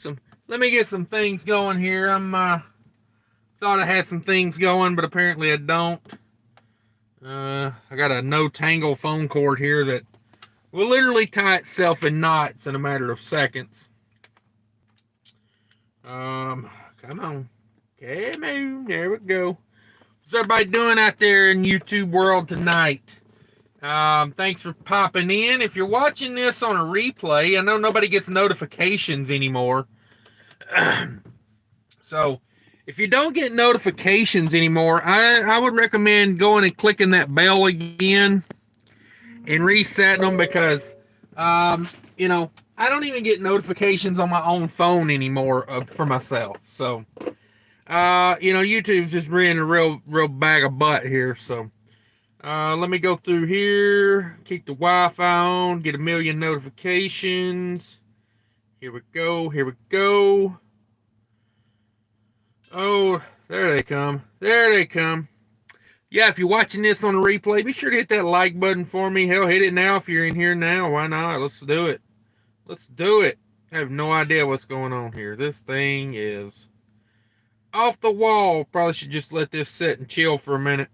Some things going here. Thought I had some things going, but apparently I don't. I got a no tangle phone cord here that will literally tie itself in knots in a matter of seconds. Come on. Come on. There we go. What's everybody doing out there in YouTube world tonight? Thanks for popping in. If you're watching this on a replay, I know nobody gets notifications anymore. So, if you don't get notifications anymore, I would recommend going and clicking that bell again and resetting them because, I don't even get notifications on my own phone anymore for myself. So, YouTube's just being a real bag of butt here. So, let me go through here, keep the Wi-Fi on, get a million notifications. Here we go. Oh, there they come. Yeah, if you're watching this on a replay, be sure to hit that like button for me. Hell, hit it now if you're in here now. Why not? Let's do it. I have no idea what's going on here. This thing is off the wall. Probably should just let this sit and chill for a minute.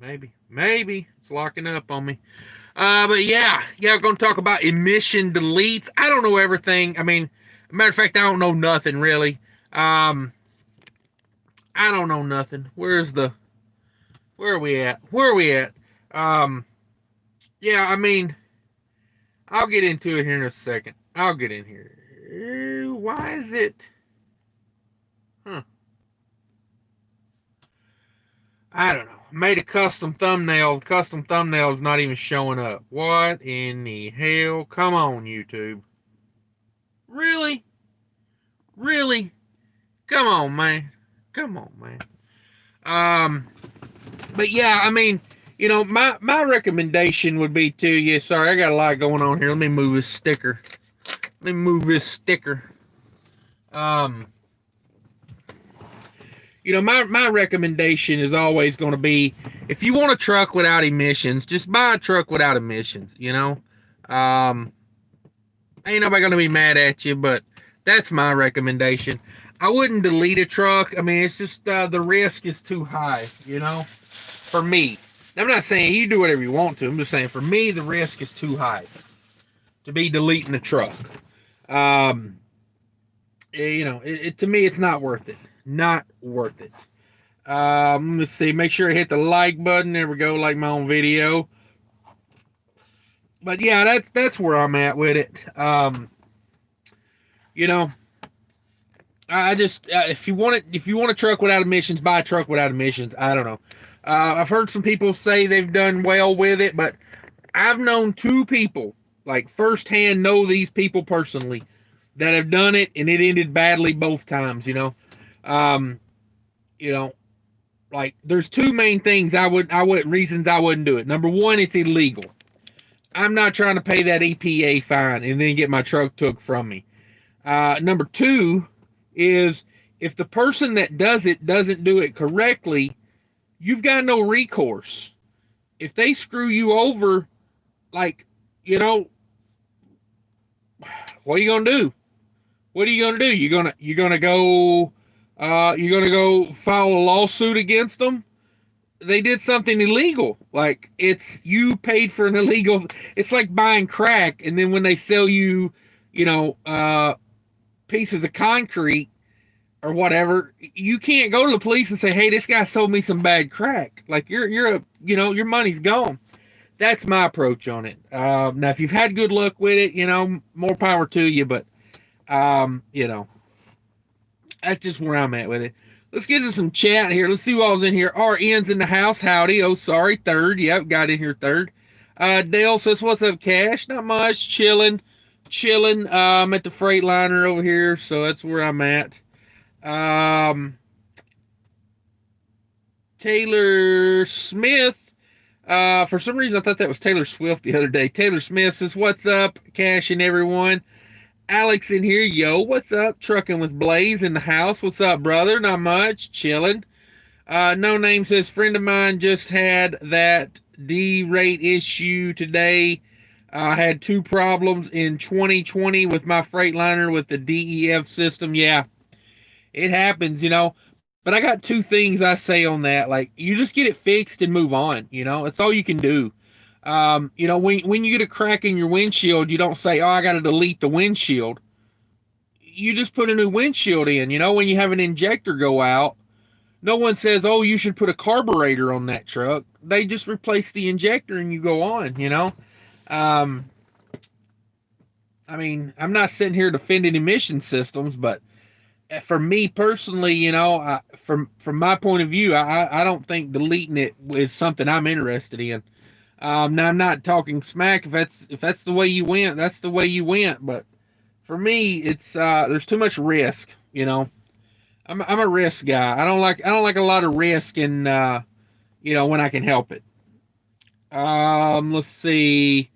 Maybe. It's locking up on me. But yeah, we're going to talk about emission deletes. I don't know everything. I mean, matter of fact, I don't know nothing really. I don't know nothing. Where are we at? Yeah, I mean, I'll get into it here in a second. I'll get in here. Why is it? I don't know. Made a custom thumbnail. The custom thumbnail is not even showing up. What in the hell? Come on, YouTube. Really? Come on, man. But yeah, I mean, my recommendation would be to you. Sorry, I got a lot going on here. Let me move this sticker. My recommendation is always going to be, if you want a truck without emissions, just buy a truck without emissions, ain't nobody going to be mad at you, but that's my recommendation. I wouldn't delete a truck. I mean, it's just the risk is too high, for me. I'm not saying you do whatever you want to. I'm just saying, for me, the risk is too high to be deleting a truck. To me, it's not worth it. Let's see. Make sure I hit the like button. There we go. Like my own video. But yeah, that's where I'm at with it. I just if you want a truck without emissions, buy a truck without emissions. I don't know. I've heard some people say they've done well with it, but I've known two people, like firsthand know these people personally, that have done it and it ended badly both times. Like there's two main things reasons I wouldn't do it. Number one, it's illegal. I'm not trying to pay that EPA fine and then get my truck took from me. Number two is, if the person that does it doesn't do it correctly, you've got no recourse. If they screw you over, what are you gonna do? You're gonna go file a lawsuit against them? They did something illegal. Like, it's, you paid for an illegal. It's like buying crack, and then when they sell you, pieces of concrete or whatever, you can't go to the police and say, "Hey, this guy sold me some bad crack." Like, your money's gone. That's my approach on it. Now, if you've had good luck with it, more power to you. But, that's just where I'm at with it. Let's get into some chat here. Let's see who all's in here. RN's in the house. Howdy. Oh, sorry. Third. Yep, got in here third. Dale says, "What's up, Cash?" Not much. Chilling. I'm at the Freightliner over here, so that's where I'm at. Taylor Smith. For some reason, I thought that was Taylor Swift the other day. Taylor Smith says, "What's up, Cash and everyone?" Alex in here. Yo, what's up? Trucking with Blaze in the house. What's up, brother? Not much. Chilling. No Name says, "Friend of mine just had that D-rate issue today. I had 2 problems in 2020 with my Freightliner with the DEF system. Yeah, it happens, you know. But I got 2 things I say on that. Like, you just get it fixed and move on. You know, it's all you can do. You know, when you get a crack in your windshield, you don't say, "Oh, I got to delete the windshield." You just put a new windshield in. You know, when you have an injector go out, no one says, "Oh, you should put a carburetor on that truck." They just replace the injector and you go on. You know. Um, I mean, I'm not sitting here defending emission systems, but for me personally, you know, from my point of view, I don't think deleting it is something I'm interested in. Now I'm not talking smack. If that's the way you went, that's the way you went. But for me, it's there's too much risk. You know, I'm a risk guy. I don't like a lot of risk, and you know, when I can help it. Let's see.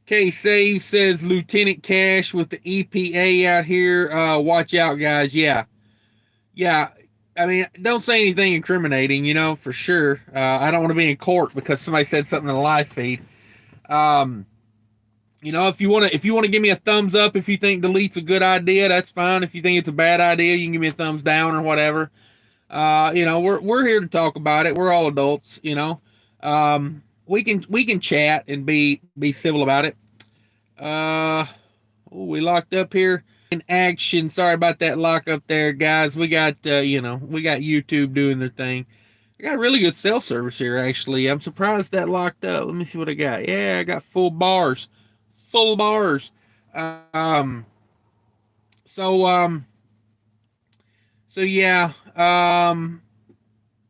K Save says Lieutenant Cash with the EPA out here. Watch out, guys. Yeah, yeah. I mean, don't say anything incriminating, you know, for sure. I don't want to be in court because somebody said something in the live feed. Um, you know, if you want to give me a thumbs up if you think delete's a good idea, that's fine. If you think it's a bad idea, you can give me a thumbs down or whatever. You know, we're here to talk about it. We're all adults, you know. We can chat and be civil about it. We locked up here in action. Sorry about that lock up there, guys. We got you know, we got YouTube doing their thing. I got really good cell service here, actually. I'm surprised that locked up. Let me see what I got. Yeah, I got full bars. Full bars. Um so um so yeah.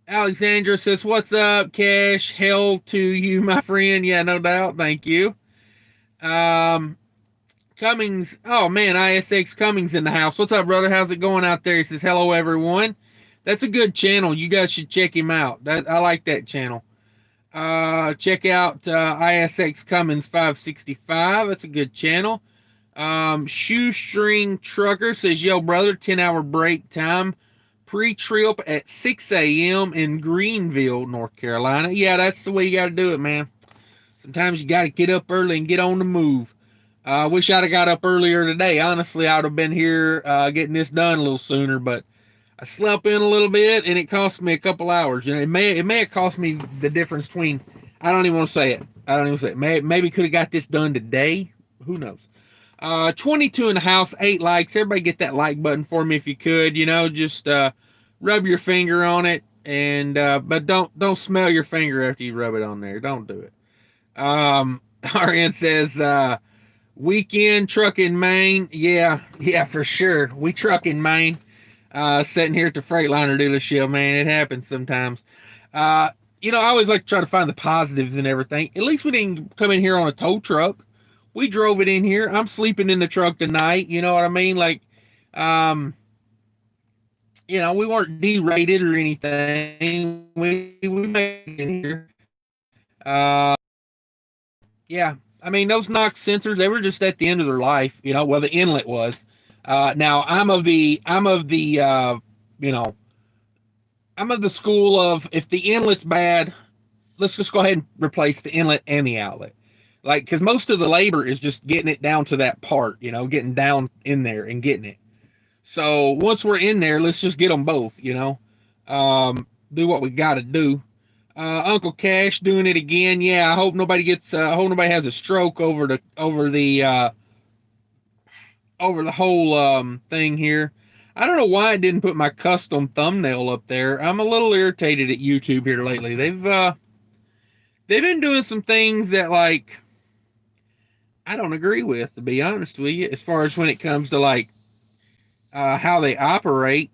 Alexandra says, "What's up, Cash? Hell to you, my friend." Yeah, no doubt. Thank you. Um Cummings. Oh man, ISX Cummings in the house. What's up, brother? How's it going out there? He says, "Hello, everyone." That's a good channel. You guys should check him out. I like that channel. Check out ISX Cummins 565. That's a good channel. Shoestring Trucker says, "Yo, brother, 10-hour break time. Pre-trip at 6 a.m. in Greenville, North Carolina." Yeah, that's the way you got to do it, man. Sometimes you got to get up early and get on the move. I wish I'd have got up earlier today. Honestly, I'd have been here getting this done a little sooner, but I slept in a little bit and it cost me a couple hours. You know, it may have cost me the difference between, I don't even want to say it. I don't even say it. Maybe could have got this done today. Who knows? 22 in the house, 8 likes. Everybody get that like button for me if you could. You know, just rub your finger on it, and but don't smell your finger after you rub it on there. Don't do it. RN says weekend truck in Maine. Yeah, for sure. We truck in Maine. Sitting here at the Freightliner dealership, man, it happens sometimes. You know, I always like to try to find the positives and everything. At least we didn't come in here on a tow truck. We drove it in here. I'm sleeping in the truck tonight. You know what I mean? Like, um, you know, we weren't derated or anything. We made it in here. Yeah. I mean, those NOx sensors, they were just at the end of their life, you know, well, the inlet was. Now you know, I'm of the school of if the inlet's bad, let's just go ahead and replace the inlet and the outlet. Like, because most of the labor is just getting it down to that part, you know, getting down in there and getting it. So once we're in there, let's just get them both, you know, do what we got to do. Uncle Cash doing it again. Yeah, I hope nobody gets. I hope nobody has a stroke over the whole thing here. I don't know why I didn't put my custom thumbnail up there. I'm a little irritated at YouTube here lately. They've been doing some things that like I don't agree with, to be honest with you, as far as when it comes to like how they operate.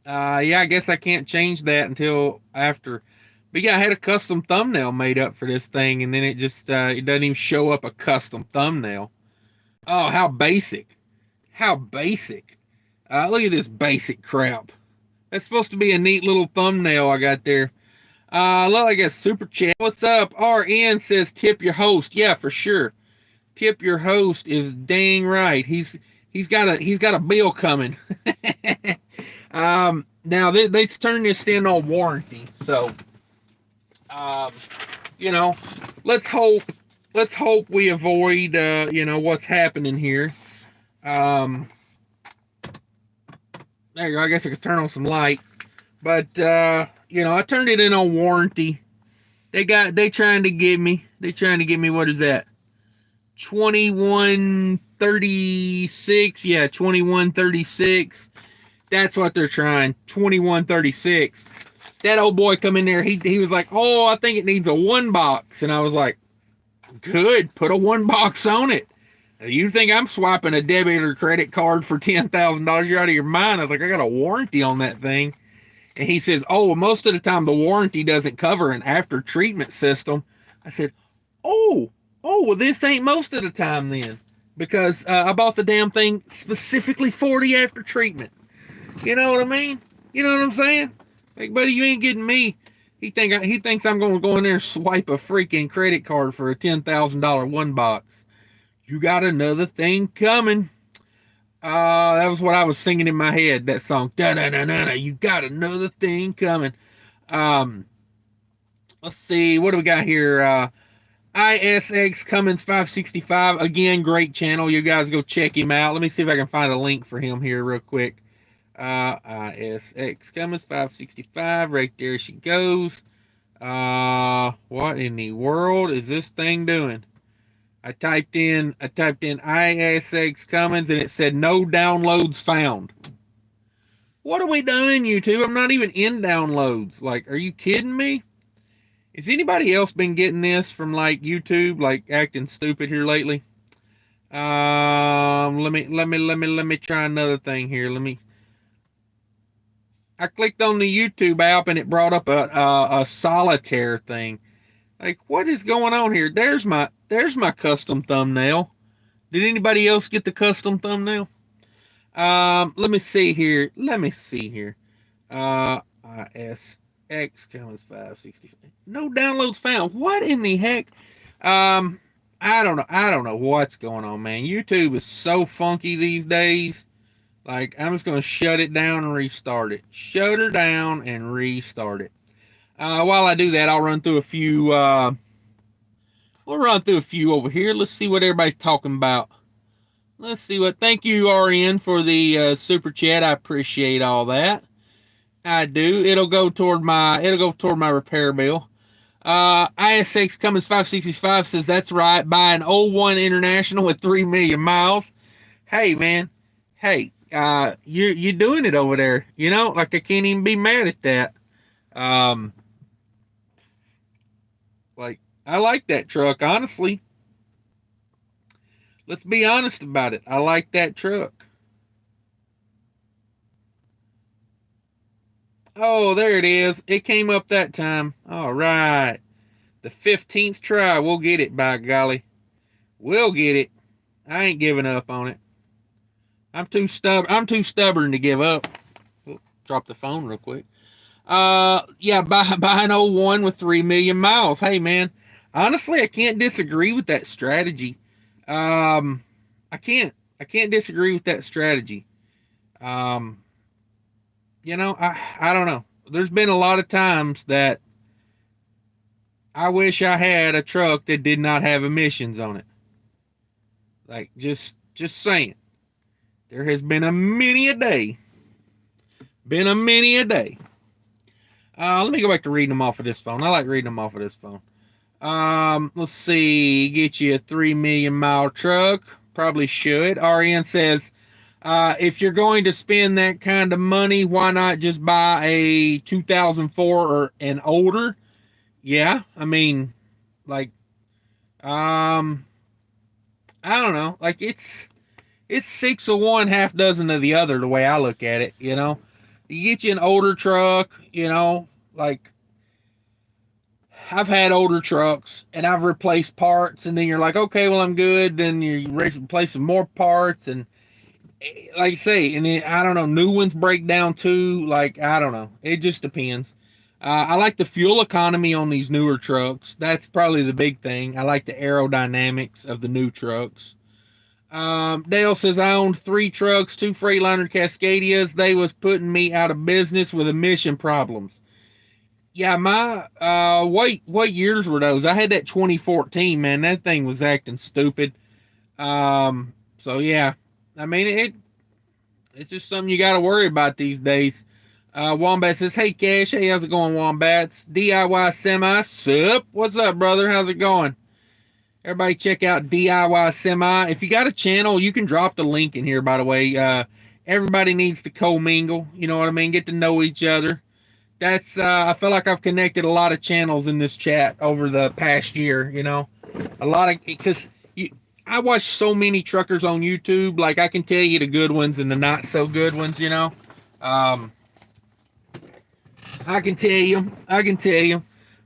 Yeah, I guess I can't change that until after. But yeah, I had a custom thumbnail made up for this thing, and then it just it doesn't even show up a custom thumbnail. Oh, how basic! How basic! Look at this basic crap. That's supposed to be a neat little thumbnail I got there. Look like a super chat. What's up? RN says tip your host. Yeah, for sure. Tip your host is dang right. He's got a bill coming. Now they turned this in on warranty, so um, you know, let's hope let's hope we avoid, what's happening here. There you go. I guess I could turn on some light. But, I turned it in on warranty. They trying to give me, what is that? 2136. Yeah, 2136. That's what they're trying. 2136. That old boy come in there. He was like, oh, I think it needs a 1-box. And I was like, good, put a 1-box on it. You think I'm swiping a debit or credit card for $10,000? You're out of your mind. I was like, I got a warranty on that thing. And he says, oh, well, most of the time the warranty doesn't cover an after treatment system. I said, well, this ain't most of the time then. Because I bought the damn thing specifically for the after treatment. You know what I mean? You know what I'm saying? Like, buddy, you ain't getting me. He thinks I'm going to go in there and swipe a freaking credit card for a $10,000 1-box. You got another thing coming. That was what I was singing in my head, that song. Da-da-da-da-da, you got another thing coming. Let's see, what do we got here? ISX Cummins 565. Again, great channel. You guys go check him out. Let me see if I can find a link for him here real quick. ISX Cummins 565. Right there she goes. What in the world is this thing doing? I typed in ISX Cummins and it said no downloads found. What are we doing, YouTube? I'm not even in downloads. Like, are you kidding me? Has anybody else been getting this from like YouTube, like acting stupid here lately? Let me try another thing here. I clicked on the YouTube app and it brought up a solitaire thing. Like, what is going on here? There's my custom thumbnail. Did anybody else get the custom thumbnail? Let me see here. ISX Cummins 565. No downloads found. What in the heck? I don't know what's going on, man. YouTube is so funky these days. Like, I'm just going to shut it down and restart it. Shut her down and restart it. While I do that, I'll run through a few. We'll run through a few over here. Let's see what everybody's talking about. Let's see what. Thank you, RN, for the super chat. I appreciate all that. I do. It'll go toward my repair bill. ISX Cummins 565 says that's right. Buy an 01 International with 3 million miles. Hey, man. Hey, you're doing it over there. You know, like I can't even be mad at that. Like, I like that truck, honestly. Let's be honest about it. I like that truck. Oh, there it is. It came up that time. All right. The 15th try. We'll get it, by golly. We'll get it. I ain't giving up on it. I'm too stubborn to give up. Oh, drop the phone real quick. Yeah, buy an 01 with 3 million miles. Hey, man. Honestly, I can't disagree with that strategy. I can't disagree with that strategy. I don't know. There's been a lot of times that I wish I had a truck that did not have emissions on it. Like, just saying. There has been a many a day. Let me go back to reading them off of this phone. I like reading them off of this phone. Let's see. Get you a 3 million mile truck. Probably should. RN says, if you're going to spend that kind of money, why not just buy a 2004 or an older? Yeah, I mean, like, I don't know. Like, it's 6 of one, half dozen of the other, the way I look at it, you know. You get you an older truck, you know, like, I've had older trucks and I've replaced parts, and then you're like, okay, well, I'm good. Then you're replacing more parts, and like I say, and then, I don't know, new ones break down too. Like, I don't know. It just depends. I like the fuel economy on these newer trucks. That's probably the big thing. I like the aerodynamics of the new trucks. Dale says, I owned 3 trucks, 2 Freightliner Cascadias. They was putting me out of business with emission problems. Yeah, my what years were those? I had that 2014, man. That thing was acting stupid. So yeah, I mean it's just something you got to worry about these days. Wombat says, "Hey Cash, hey, how's it going, Wombats? DIY Semi, sup? What's up, brother? How's it going? Everybody, check out DIY Semi. If you got a channel, you can drop the link in here. By the way, everybody needs to commingle. You know what I mean? Get to know each other. That's I feel like I've connected a lot of channels in this chat over the past year. You know, a lot of because I watch so many truckers on YouTube. Like I can tell you the good ones and the not so good ones. You know, um, I can tell you. I can tell you.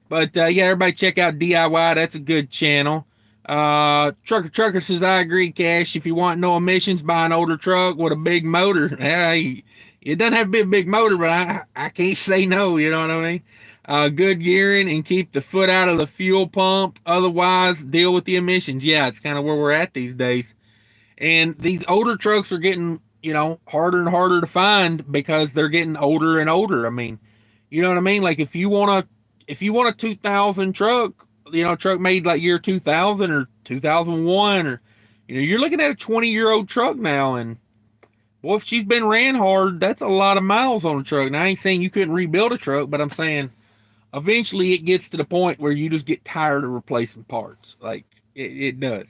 But yeah, everybody check out DIY. That's a good channel. Trucker says, I agree, Cash. If you want no emissions, buy an older truck with a big motor. Hey, it doesn't have to be a big motor, but I can't say no. You know what I mean? Good gearing and keep the foot out of the fuel pump. Otherwise, deal with the emissions. Yeah, it's kind of where we're at these days. And these older trucks are getting, you know, harder and harder to find because they're getting older and older. I mean, you know what I mean? Like if you want a 2000 truck, you know, truck made like year 2000 or 2001 or you know, you're looking at a 20-year-old truck now and boy, if she's been ran hard, that's a lot of miles on a truck. Now I ain't saying you couldn't rebuild a truck, but I'm saying eventually it gets to the point where you just get tired of replacing parts. Like it does.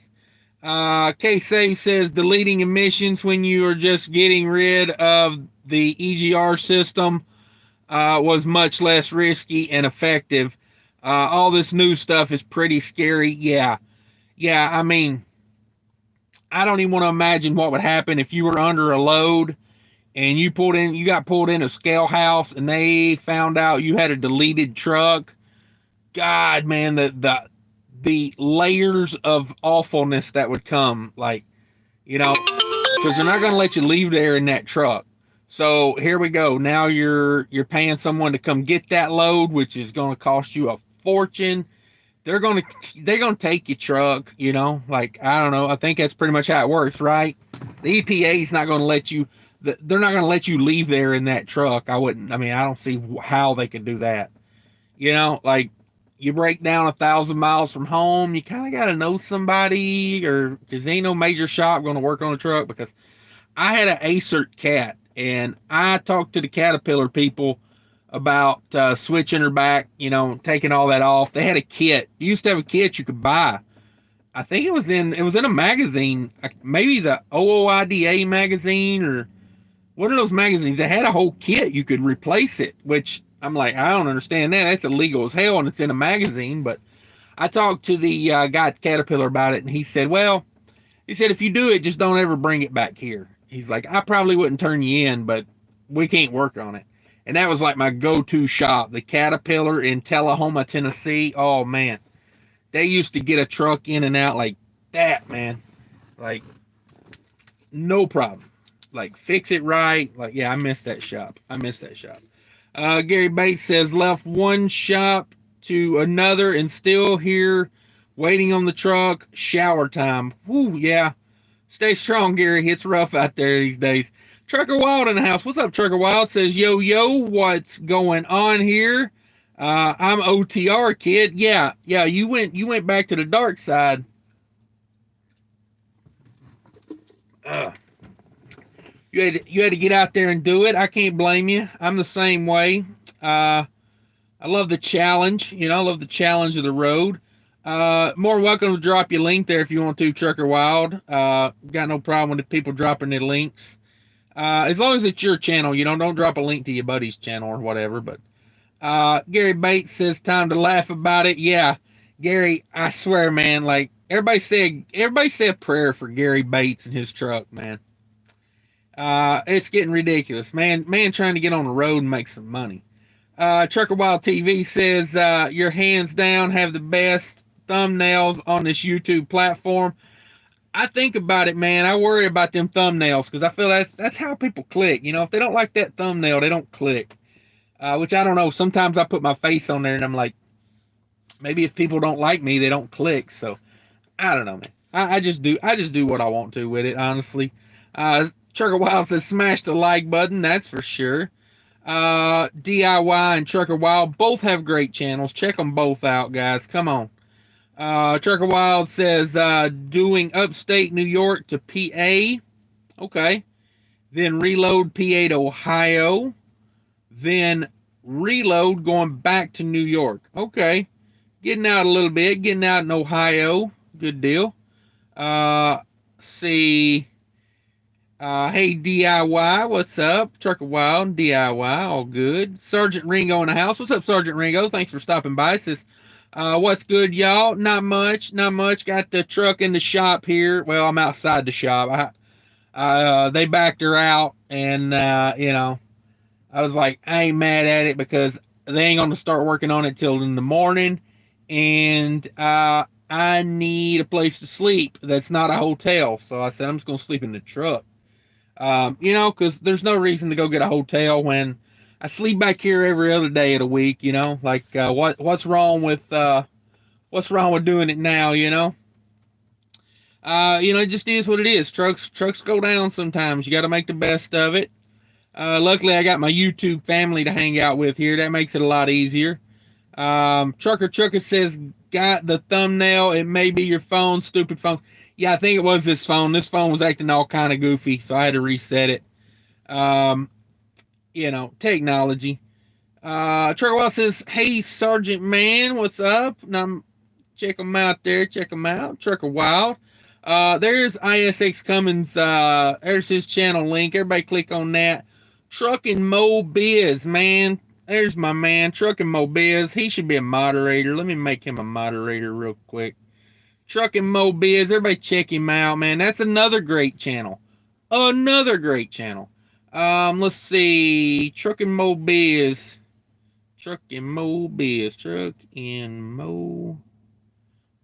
K-Save says deleting emissions when you are just getting rid of the EGR system was much less risky and effective. All this new stuff is pretty scary. Yeah. Yeah. I mean, I don't even want to imagine what would happen if you were under a load and you got pulled in a scale house and they found out you had a deleted truck. God, man, the layers of awfulness that would come, like, you know, because they're not going to let you leave there in that truck. So here we go. Now you're paying someone to come get that load, which is going to cost you a fortune. They're gonna take your truck. You know, like I don't know. I think that's pretty much how it works, right? The EPA is not going to let you. They're not going to let you leave there in that truck. I wouldn't. I mean, I don't see how they could do that. You know, like you break down 1,000 miles from home, you kind of got to know somebody, or because ain't no major shop going to work on a truck. Because I had an Acert cat, and I talked to the Caterpillar people about switching her back, you know, taking all that off. They had a kit. You used to have a kit you could buy. I think it was in a magazine, maybe the OOIDA magazine or one of those magazines that had a whole kit. You could replace it, which I'm like, I don't understand that. That's illegal as hell, and it's in a magazine. But I talked to the guy at Caterpillar about it, and he said, well, he said, if you do it, just don't ever bring it back here. He's like, I probably wouldn't turn you in, but we can't work on it. And that was like my go-to shop, the Caterpillar in Tullahoma, Tennessee. Oh, man. They used to get a truck in and out like that, man. Like, no problem. Like, fix it right. Like, yeah, I miss that shop. I miss that shop. Gary Bates says, left one shop to another and still here waiting on the truck. Shower time. Woo, yeah. Stay strong, Gary. It's rough out there these days. Trucker Wild in the house. What's up, Trucker Wild? Says, yo, what's going on here? I'm OTR, kid. Yeah, you went back to the dark side. You had to get out there and do it. I can't blame you. I'm the same way. I love the challenge. You know, I love the challenge of the road. More welcome to drop your link there if you want to, Trucker Wild. Got no problem with people dropping their links. As long as it's your channel, you know, don't drop a link to your buddy's channel or whatever. But Gary Bates says time to laugh about it. Yeah, Gary, I swear, man, like everybody say a prayer for Gary Bates and his truck, man. It's getting ridiculous, man. Man trying to get on the road and make some money. Trucker Wild TV says, your hands down have the best thumbnails on this YouTube platform. I think about it, man. I worry about them thumbnails because I feel that's how people click. You know, if they don't like that thumbnail, they don't click. Which I don't know. Sometimes I put my face on there and I'm like, maybe if people don't like me, they don't click. So I don't know, man. I just do what I want to with it, honestly. Trucker Wild says smash the like button, that's for sure. DIY and Trucker Wild both have great channels. Check them both out, guys. Come on. Trucker Wild says doing upstate New York to PA. Okay. Then reload PA to Ohio. Then reload going back to New York. Okay. Getting out a little bit. Getting out in Ohio. Good deal. See. Hey DIY, what's up? Trucker Wild, DIY, all good. Sergeant Ringo in the house. What's up, Sergeant Ringo? Thanks for stopping by. Says, what's good, y'all? Not much, not much. Got the truck in the shop here. Well, I'm outside the shop. They backed her out, and I was like, I ain't mad at it because they ain't gonna start working on it till in the morning, and I need a place to sleep that's not a hotel. So I said I'm just gonna sleep in the truck. Because there's no reason to go get a hotel when I sleep back here every other day of the week. Like what's wrong with doing it now? It just is what it is. Trucks go down sometimes. You got to make the best of it. Luckily, I got my YouTube family to hang out with here. That makes it a lot easier. Trucker says, got the thumbnail. It may be your phone, stupid phone. Yeah, I think it was this phone. This phone was acting all kind of goofy, so I had to reset it. Technology. Trucker Wild says, hey, Sergeant Man, what's up? Now, check them out there. Check them out. Trucker Wild. There's ISX Cummins. There's his channel link. Everybody click on that. Trucking Mo Biz, man. There's my man, Trucking Mo Biz. He should be a moderator. Let me make him a moderator real quick. Trucking Mo Biz. Everybody check him out, man. That's another great channel. Another great channel. Let's see. Trucking Mo Biz. Trucking Mo Biz. Trucking Mo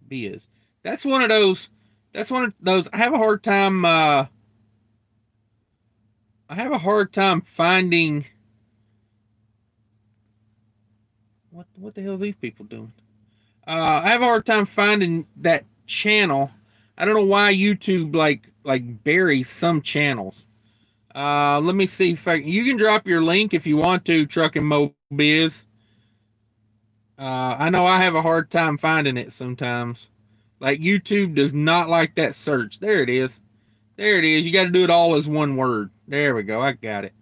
Biz. That's one of those. I have a hard time. Finding. What the hell are these people doing? I have a hard time finding that channel. I don't know why YouTube like buries some channels. Let me see if you can drop your link if you want to, Trucking Mo Biz. I know I have a hard time finding it sometimes. Like YouTube does not like that search. There it is. There it is. You got to do it all as one word. There we go. I got it.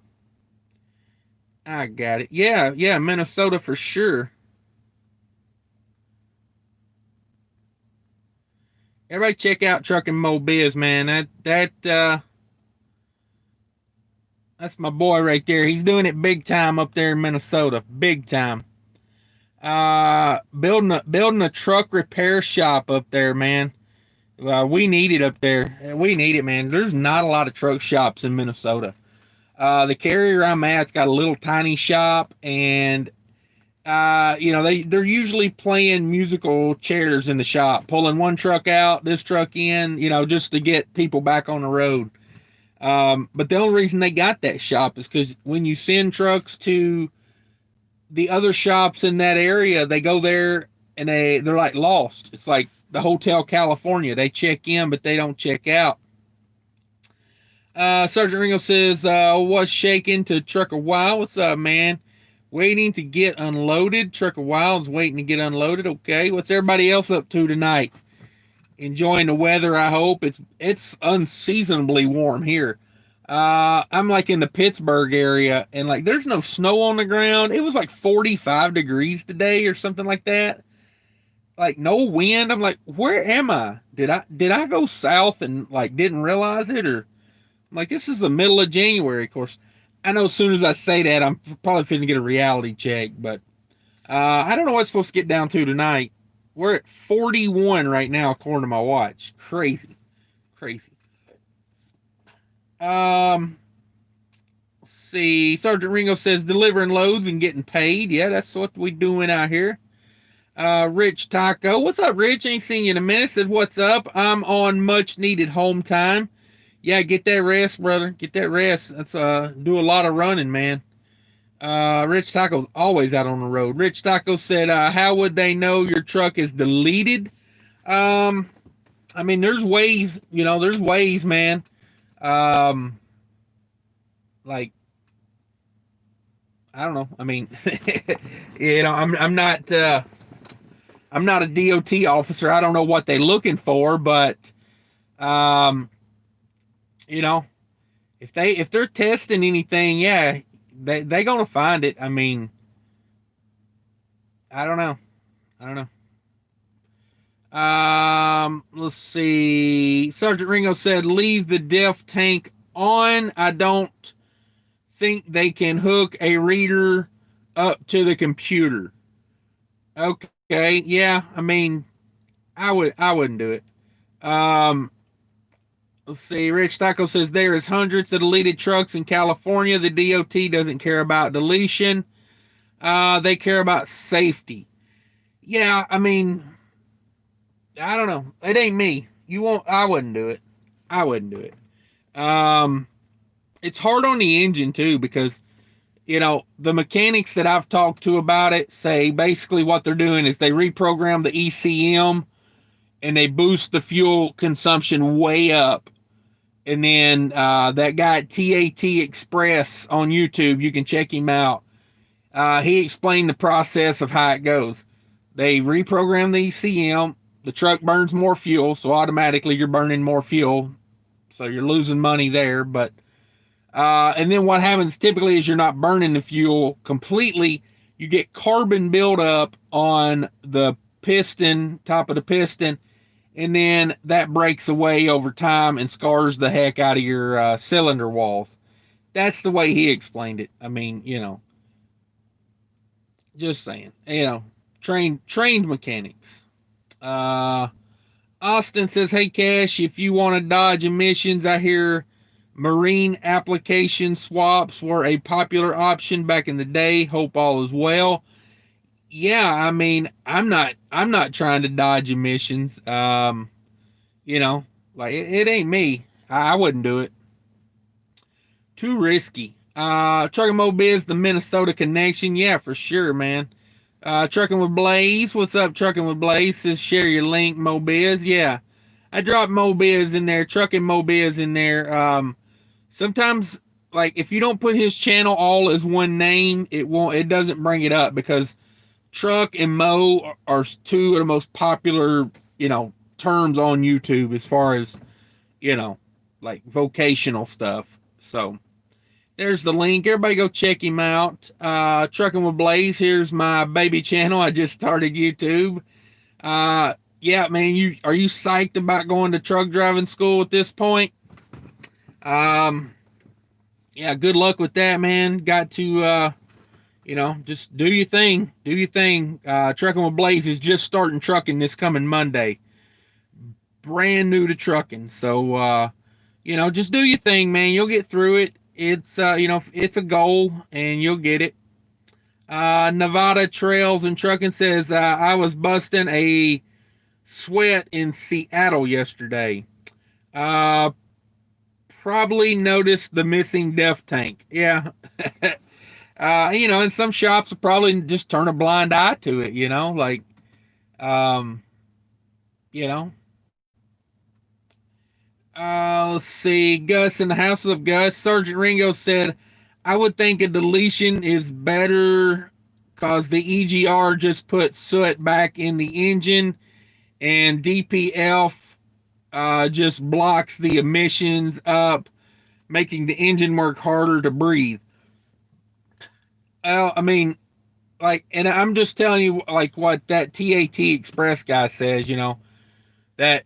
Yeah, Minnesota for sure. Everybody check out Trucking Mo Biz, man. That's my boy right there. He's doing it big time up there in Minnesota. Big time. Building a truck repair shop up there, man. We need it up there. We need it, man. There's not a lot of truck shops in Minnesota. The carrier I'm at's got a little tiny shop, and they're usually playing musical chairs in the shop, pulling one truck out, this truck in, just to get people back on the road. But the only reason they got that shop is because when you send trucks to the other shops in that area, they go there and they're like lost. It's like the Hotel California. They check in, but they don't check out. Sergeant Ringo says, what's shaking to Trucker Wild? What's up, man? Waiting to get unloaded. Trucker Wild's waiting to get unloaded. Okay. What's everybody else up to tonight? Enjoying the weather, I hope. It's unseasonably warm here. I'm like in the Pittsburgh area, and like there's no snow on the ground. It was like 45 degrees today or something like that. Like no wind. I'm like, where am I? Did I go south and like didn't realize it? Or I'm like, this is the middle of January. Of course, I know as soon as I say that, I'm probably finna get a reality check, but I don't know what it's supposed to get down to tonight. We're at 41 right now, according to my watch. Crazy. Let's see. Sergeant Ringo says delivering loads and getting paid. Yeah, that's what we doing out here. Rich Taco. What's up, Rich? Ain't seen you in a minute. Said, what's up? I'm on much needed home time. Yeah, get that rest, brother. Get that rest. Let's do a lot of running, man. Rich Taco's always out on the road. Rich Taco said, how would they know your truck is deleted? I mean, there's ways, man. Like, I don't know. I mean, you know, I'm not a DOT officer. I don't know what they're looking for, but um, you know, if they're testing anything, yeah, they gonna find it. I mean, I don't know. I don't know. Let's see. Sergeant Ringo said, "Leave the def tank on. I don't think they can hook a reader up to the computer." Okay, yeah. I mean, I wouldn't do it. Um, let's see. Rich Taco says there is hundreds of deleted trucks in California. The DOT doesn't care about deletion. They care about safety. Yeah, I mean, I don't know. It ain't me. You won't. I wouldn't do it. I wouldn't do it. Um, it's hard on the engine too because you know the mechanics that I've talked to about it say basically what they're doing is they reprogram the ECM and they boost the fuel consumption way up. And then that guy at TAT Express on YouTube, you can check him out. He explained the process of how it goes. They reprogram the ECM. The truck burns more fuel, so automatically you're burning more fuel. So you're losing money there. But and then what happens typically is you're not burning the fuel completely. You get carbon buildup on the piston, top of the piston, and then that breaks away over time and scars the heck out of your cylinder walls. That's the way he explained it. I mean, you know, just saying, you know, trained mechanics. Uh, Austin says, "Hey Cash, if you want to dodge emissions, I hear marine application swaps were a popular option back in the day. Hope all is well." Yeah, I mean, I'm not trying to dodge emissions. You know, like it ain't me. I wouldn't do it. Too risky. Trucking Mobiz, the Minnesota connection. Yeah, for sure, man. Trucking with Blaze. What's up, Trucking with Blaze? Says share your link, Mobiz. Yeah, I dropped Mobiz in there. Trucking Mobiz in there. Sometimes, like if you don't put his channel all as one name, it won't. It doesn't bring it up because truck and mo are two of the most popular, you know, terms on YouTube as far as you know, like vocational stuff. So there's the link. Everybody go check him out. Trucking with Blaze. Here's my baby channel. I just started YouTube. Yeah, man, are you psyched about going to truck driving school at this point? Um, yeah, good luck with that, man. Got to you know, just do your thing. Do your thing. Trucking with Blaze is just starting trucking this coming Monday. Brand new to trucking. So you know, just do your thing, man. You'll get through it. It's you know, it's a goal and you'll get it. Nevada Trails and Trucking says I was busting a sweat in Seattle yesterday. Uh, Probably noticed the missing def tank. Yeah. You know, and some shops will probably just turn a blind eye to it, you know, like um, you know. Let's see. Gus in the House of Gus. Sergeant Ringo said, I would think a deletion is better because the EGR just put soot back in the engine and DPF just blocks the emissions up, making the engine work harder to breathe. I mean, like, and I'm just telling you, like, what that TAT Express guy says, you know, that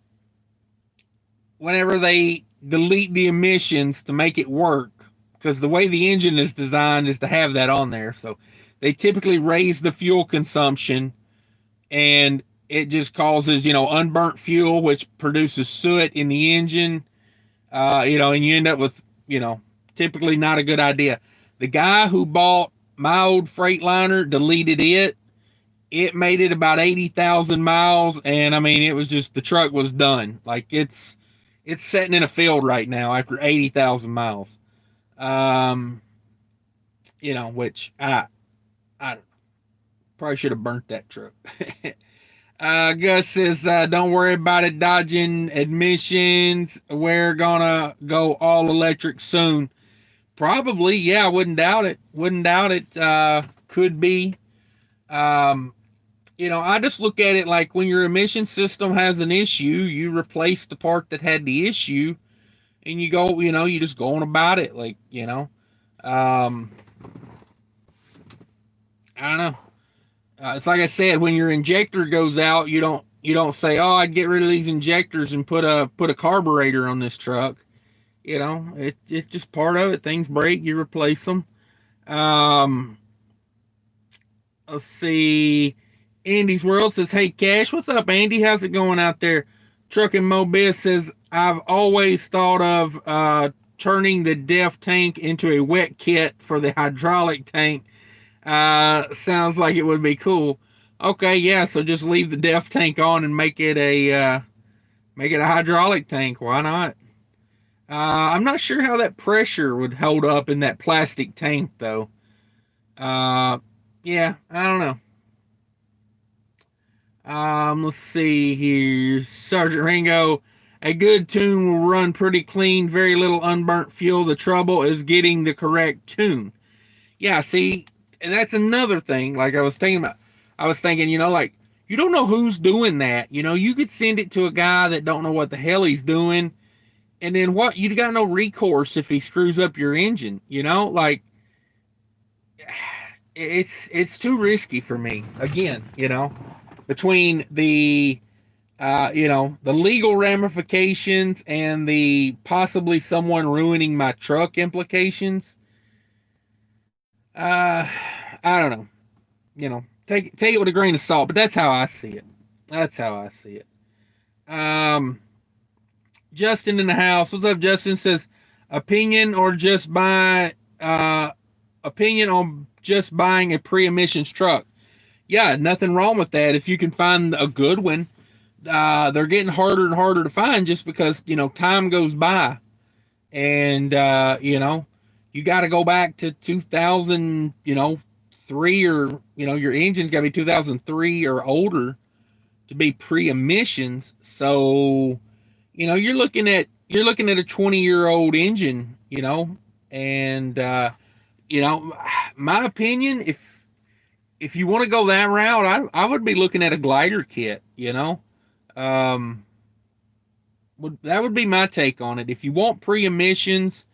whenever they delete the emissions to make it work, because the way the engine is designed is to have that on there. So they typically raise the fuel consumption and it just causes, you know, unburnt fuel, which produces soot in the engine, you know, and you end up with, you know, typically not a good idea. The guy who bought my old Freightliner deleted it. It made it about 80,000 miles. And I mean, it was just, the truck was done. Like it's sitting in a field right now after 80,000 miles. Um, you know, which I probably should have burnt that truck. Gus says, don't worry about it dodging admissions. We're gonna go all electric soon. Probably, yeah, I wouldn't doubt it. Wouldn't doubt it. Could be. Um, I just look at it like when your emission system has an issue, you replace the part that had the issue, and you go, you just go on about it, like, um, I don't know. It's like I said, when your injector goes out, you don't say, "Oh, I'd get rid of these injectors and put a carburetor on this truck." It's just part of it. Things break, you replace them. Um, let's see. Andy's World says, "Hey, Cash, what's up, Andy? How's it going out there?" Trucking Mobile says, "I've always thought of turning the DEF tank into a wet kit for the hydraulic tank. Sounds like it would be cool." Okay, yeah. So just leave the DEF tank on and make it a hydraulic tank. Why not? I'm not sure how that pressure would hold up in that plastic tank, though. Yeah, I don't know. Let's see here. Sergeant Ringo, a good tune will run pretty clean, very little unburnt fuel. The trouble is getting the correct tune. Yeah, see, that's another thing. Like I was thinking about, like, you don't know who's doing that. You could send it to a guy that don't know what the hell he's doing, and then what? You got no recourse if he screws up your engine. Like it's too risky for me. Again, between the legal ramifications and the possibly someone ruining my truck implications. Uh, I don't know. Take it with a grain of salt, but that's how I see it. That's how I see it. Justin in the house. What's up, Justin? Says uh opinion on just buying a pre-emissions truck. Yeah, nothing wrong with that if you can find a good one. They're getting harder and harder to find just because time goes by, and you got to go back to 2000, three, or your engine's got to be 2003 or older to be pre-emissions. So you're looking at a 20-year-old engine, and my opinion, if you want to go that route, I would be looking at a glider kit. Um, that would be my take on it. If you want pre-emissions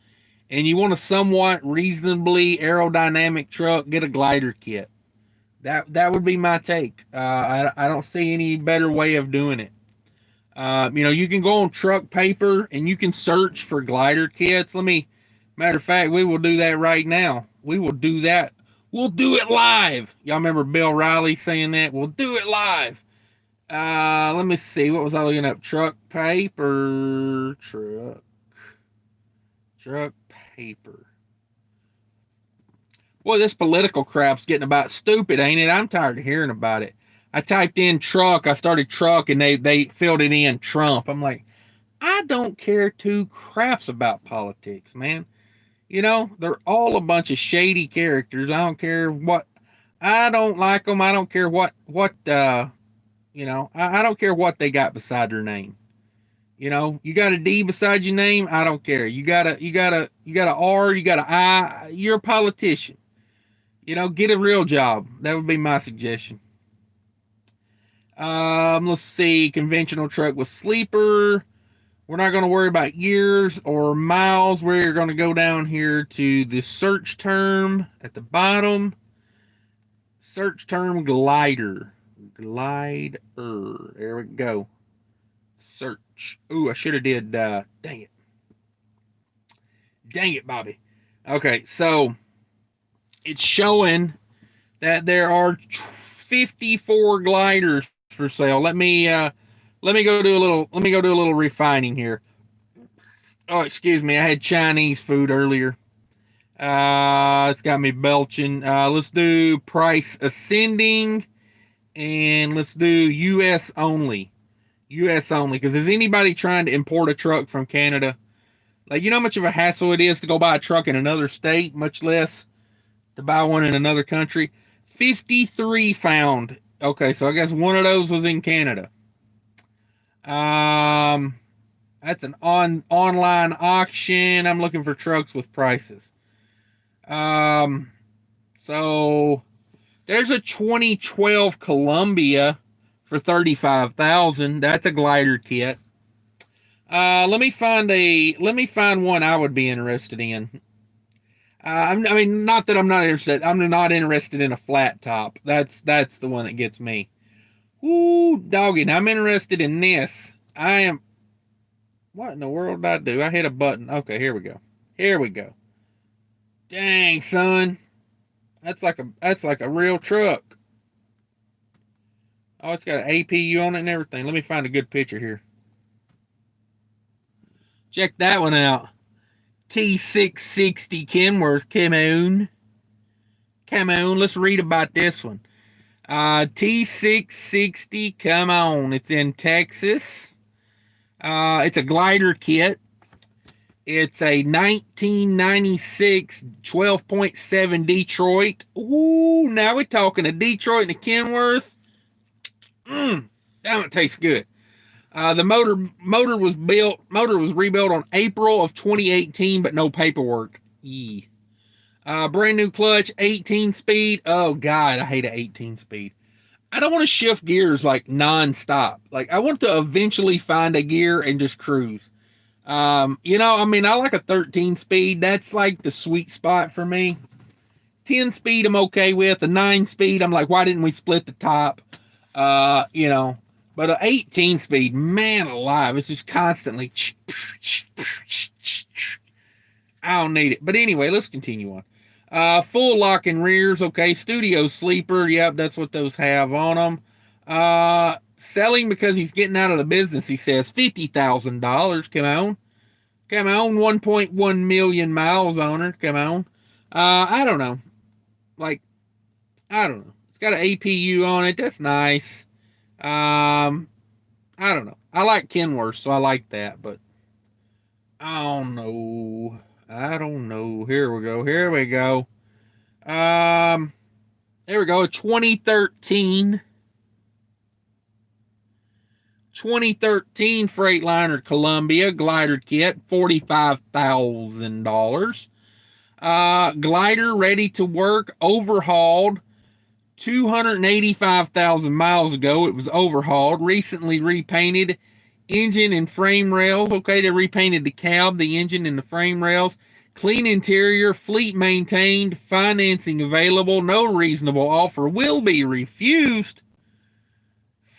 and you want a somewhat reasonably aerodynamic truck, get a glider kit. That would be my take. I don't see any better way of doing it. You can go on Truck Paper and you can search for glider kits. Matter of fact, we will do that right now. We will do that. We'll do it live. Y'all remember Bill Riley saying that? We'll do it live. Let me see. What was I looking up? Truck Paper. Truck Paper. Boy, this political crap's getting about stupid, ain't it? I'm tired of hearing about it. I typed in truck. I started truck, and they filled it in Trump. I'm like, I don't care two craps about politics, man. They're all a bunch of shady characters. I don't care what. I don't like them. I don't care I don't care what they got beside their name. You got a D beside your name. I don't care. You got a R. You got a I. You're a politician. Get a real job. That would be my suggestion. Let's see. Conventional truck with sleeper. We're not going to worry about years or miles. We're going to go down here to the search term at the bottom. Search term glider. Glider. There we go. Search. Ooh, I should have did. Dang it. Dang it, Bobby. Okay, so it's showing that there are 54 gliders for sale. Let me go do a little refining here. Oh, excuse me. I had Chinese food earlier. It's got me belching. Let's do price ascending, and let's do U.S. only. U.S. only, because is anybody trying to import a truck from Canada? Like, you know how much of a hassle it is to go buy a truck in another state, much less to buy one in another country. 53 found. Okay, so I guess one of those was in Canada. That's an online auction. I'm looking for trucks with prices. So there's a 2012 Columbia for $35,000. That's a glider kit. Let me find one I would be interested in. I mean, not that I'm not interested. I'm not interested in a flat top. That's the one that gets me. Ooh, doggy. I'm interested in this. I am. What in the world did I do? I hit a button. Okay, here we go. Here we go. Dang, son. That's like a real truck. Oh, it's got an APU on it and everything. Let me find a good picture here. Check that one out. T660 Kenworth. Come on. Let's read about this one. T660. Come on. It's in Texas. It's a glider kit. It's a 1996 12.7 Detroit. Ooh, now we're talking a Detroit and a Kenworth. Damn, it tastes good. The motor was rebuilt on April of 2018, but no paperwork. Brand new clutch, 18 speed. Oh God, I hate an 18 speed. I don't want to shift gears like nonstop. Like I want to eventually find a gear and just cruise. I mean, I like a 13 speed. That's like the sweet spot for me. 10 speed, I'm okay with. A 9 speed, I'm like, why didn't we split the top? But an 18 speed, man alive, it's just constantly. I don't need it. But anyway, let's continue on. Full lock and rears, okay. Studio sleeper, yep, that's what those have on them. Selling because he's getting out of the business, he says. $50,000, come on. 1.1 million miles on her, come on. I don't know. I don't know. It's got an APU on it, that's nice. I don't know. I like Kenworth, so I like that, but I don't know. Here we go. Here we go. There we go. 2013 Freightliner Columbia glider kit, $45,000. Glider ready to work, overhauled 285,000 miles ago. It was overhauled, recently repainted, engine and frame rails. Okay, they repainted the cab, the engine, and the frame rails. Clean interior, fleet maintained, financing available, no reasonable offer will be refused.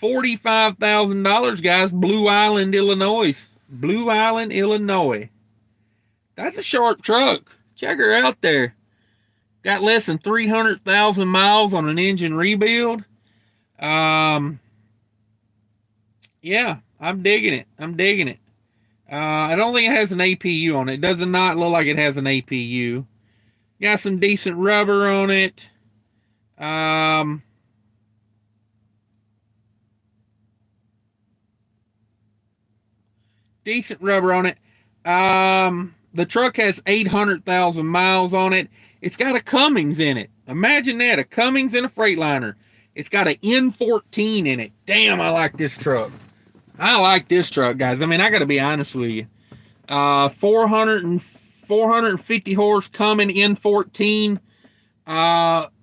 $45,000, guys. Blue Island, Illinois. That's a sharp truck. Check her out there. Got less than 300,000 miles on an engine rebuild. Yeah, I'm digging it. I don't think it has an APU on it. It does not look like it has an APU. Got some decent rubber on it. Decent rubber on it. The truck has 800,000 miles on it. It's got a Cummins in it. Imagine that, a Cummins in a Freightliner. It's got an N14 in it. Damn, I like this truck. Guys. I mean, I got to be honest with you. 450 horse Cummins N14.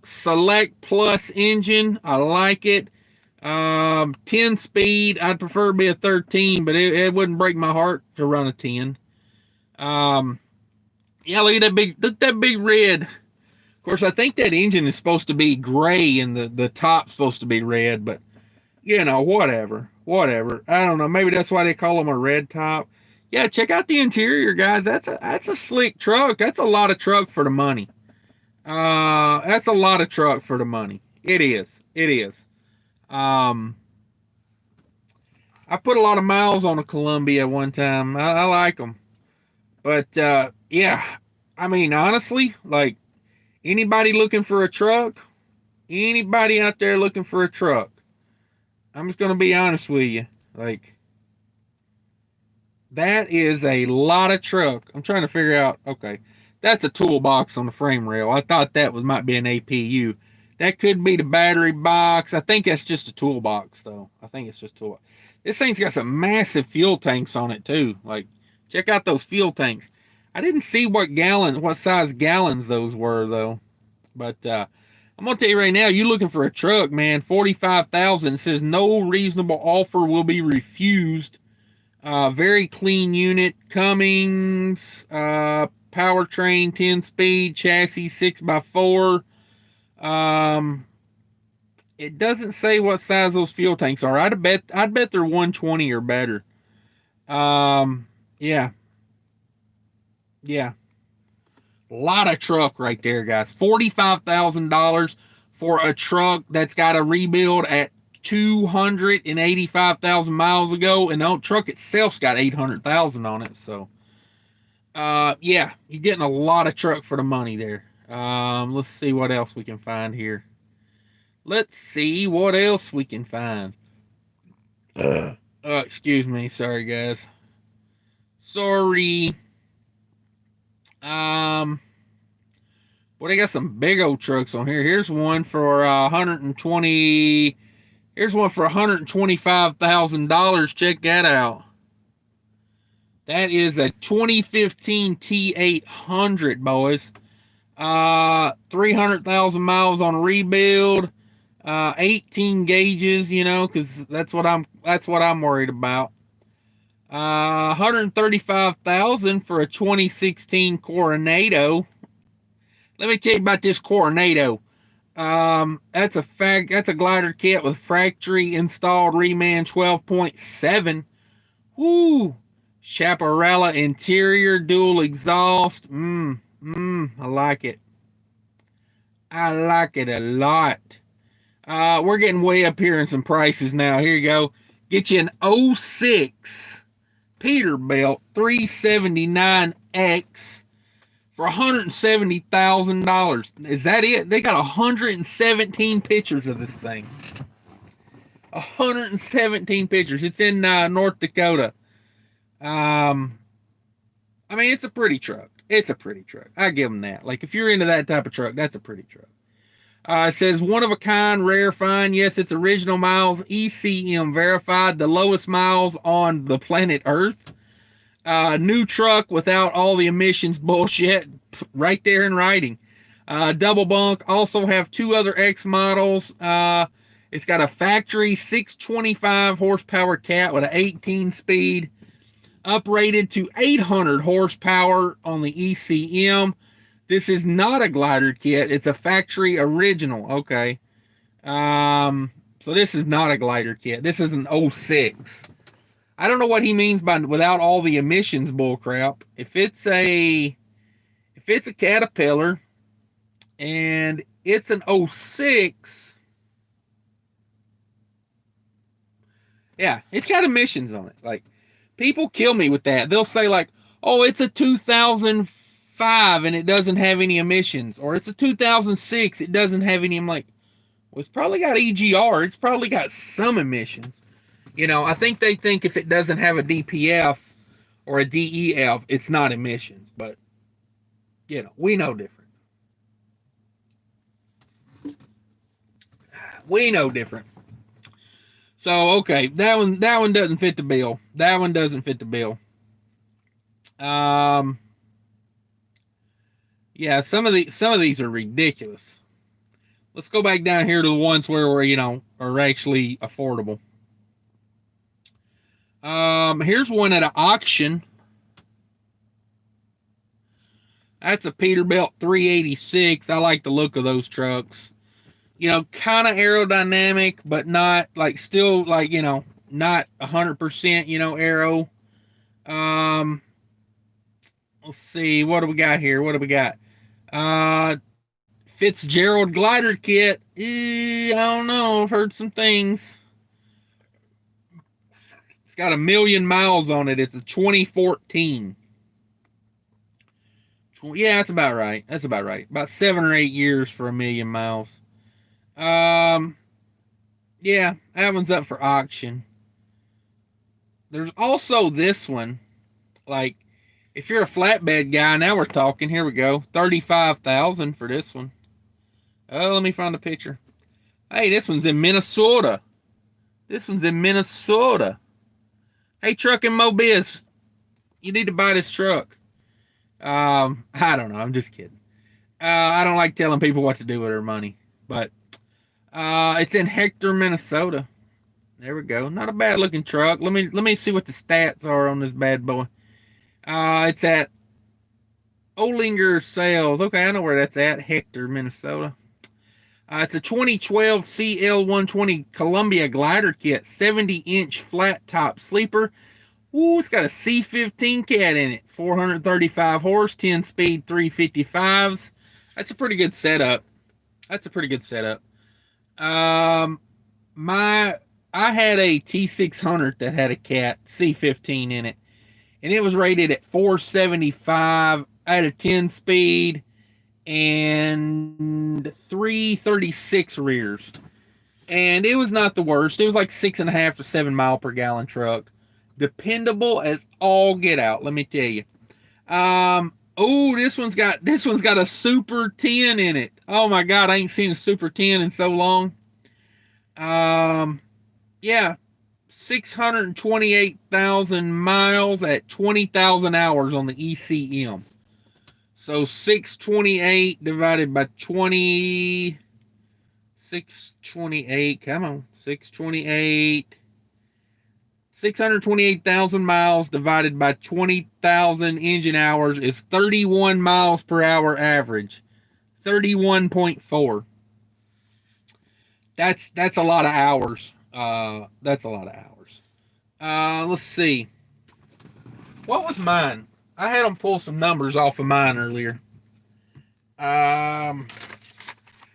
Select Plus engine. I like it. 10 speed. I'd prefer to be a 13, but it wouldn't break my heart to run a 10. Yeah, look at that big red. Of course, I think that engine is supposed to be gray and the top's supposed to be red, but whatever. I don't know. Maybe that's why they call them a red top. Yeah, check out the interior, guys. That's a slick truck. That's a lot of truck for the money. That's a lot of truck for the money. It is. I put a lot of miles on a Columbia one time. I like them. But, yeah, I mean, honestly, like, anybody looking for a truck, anybody out there looking for a truck, I'm just going to be honest with you. Like, that is a lot of truck. I'm trying to figure out, okay, that's a toolbox on the frame rail. I thought that might be an APU. That could be the battery box. I think that's just a toolbox, though. I think it's just a toolbox. This thing's got some massive fuel tanks on it, too. Like, check out those fuel tanks. I didn't see what size gallons those were though. But I'm gonna tell you right now, you're looking for a truck, man. 45,000. It says no reasonable offer will be refused. Very clean unit. Cummins, powertrain, 10-speed, chassis 6x4. It doesn't say what size those fuel tanks are. I'd bet they're 120 or better. Yeah. A lot of truck right there, guys. $45,000 for a truck that's got a rebuild at 285,000 miles ago, and the truck itself's got 800,000 on it. So, yeah, you're getting a lot of truck for the money there. Let's see what else we can find here. Excuse me. Sorry, guys. Sorry. Well, they got some big old trucks on here. Here's one for 120. Here's one for $125,000. Check that out. That is a 2015 T800, boys. 300,000 miles on rebuild. 18 gauges, you know, because that's what I'm worried about. 135,000 for a 2016 Coronado. Let me tell you about this Coronado. That's a glider kit with factory installed Reman 12.7. Woo! Chaparral interior, dual exhaust. I like it. I like it a lot. We're getting way up here in some prices now. Here you go. Get you an 06 Peterbilt 379X for $170,000. Is that it? They got 117 pictures of this thing. 117 pictures. It's in North Dakota. I mean, it's a pretty truck. It's a pretty truck. I give them that. Like, if you're into that type of truck, that's a pretty truck. It says one of a kind, rare find. Yes, it's original miles, ECM verified, the lowest miles on the planet Earth. New truck without all the emissions bullshit, right there in writing. Double bunk. Also have two other X models. It's got a factory 625 horsepower cat with an 18 speed, uprated to 800 horsepower on the ECM. This is not a glider kit. It's a factory original. Okay. So this is not a glider kit. This is an 06. I don't know what he means by without all the emissions bullcrap. If it's a Caterpillar and it's an 06, yeah, it's got emissions on it. Like, people kill me with that. They'll say like, "Oh, it's a 2005 and it doesn't have any emissions," or "It's a 2006, it doesn't have any." I'm like, well, it's probably got EGR. It's probably got some emissions. You know, I think they think if it doesn't have a DPF or a DEF, it's not emissions. But, you know, we know different. We know different. So, okay, that one doesn't fit the bill. That one doesn't fit the bill. Yeah, some of these are ridiculous. Let's go back down here to the ones where you know, are actually affordable. Here's one at an auction. That's a Peterbilt 386. I like the look of those trucks. You know, kind of aerodynamic, but not like, still like, you know, not 100%, you know, aero. Let's see, what do we got here? What do we got? Fitzgerald glider kit. I don't know. I've heard some things. It's got 1 million miles on it. It's a 2014. Yeah, that's about right. That's about right. About 7 or 8 years for 1 million miles. Yeah, that one's up for auction. There's also this one. Like, if you're a flatbed guy, now we're talking. Here we go. 35,000 for this one. Oh, let me find a picture. Hey, this one's in Minnesota. This one's in Minnesota. Hey, Trucking Mobiz, you need to buy this truck. I don't know. I'm just kidding. I don't like telling people what to do with their money, but it's in Hector, Minnesota. There we go. Not a bad looking truck. Let me see what the stats are on this bad boy. It's at Olinger Sales. Okay, I know where that's at. Hector, Minnesota. It's a 2012 CL120 Columbia glider kit, 70-inch flat top sleeper. Ooh, it's got a C15 cat in it, 435 horse, 10-speed 355s. That's a pretty good setup. That's a pretty good setup. Um, my I had a T600 that had a cat C15 in it, and it was rated at 475. I had a 10-speed and 336 rears, and it was not the worst. It was like 6.5 to 7 mile per gallon truck, dependable as all get out. Let me tell you. Oh, this one's got a Super 10 in it. Oh my God, I ain't seen a Super 10 in so long. Yeah, 628,000 miles at 20,000 hours on the ECM. So 628 divided by 20, 628, come on, 628,000 miles divided by 20,000 engine hours is 31 miles per hour average. 31.4. That's a lot of hours. That's a lot of hours. Let's see. What was mine? I had them pull some numbers off of mine earlier. And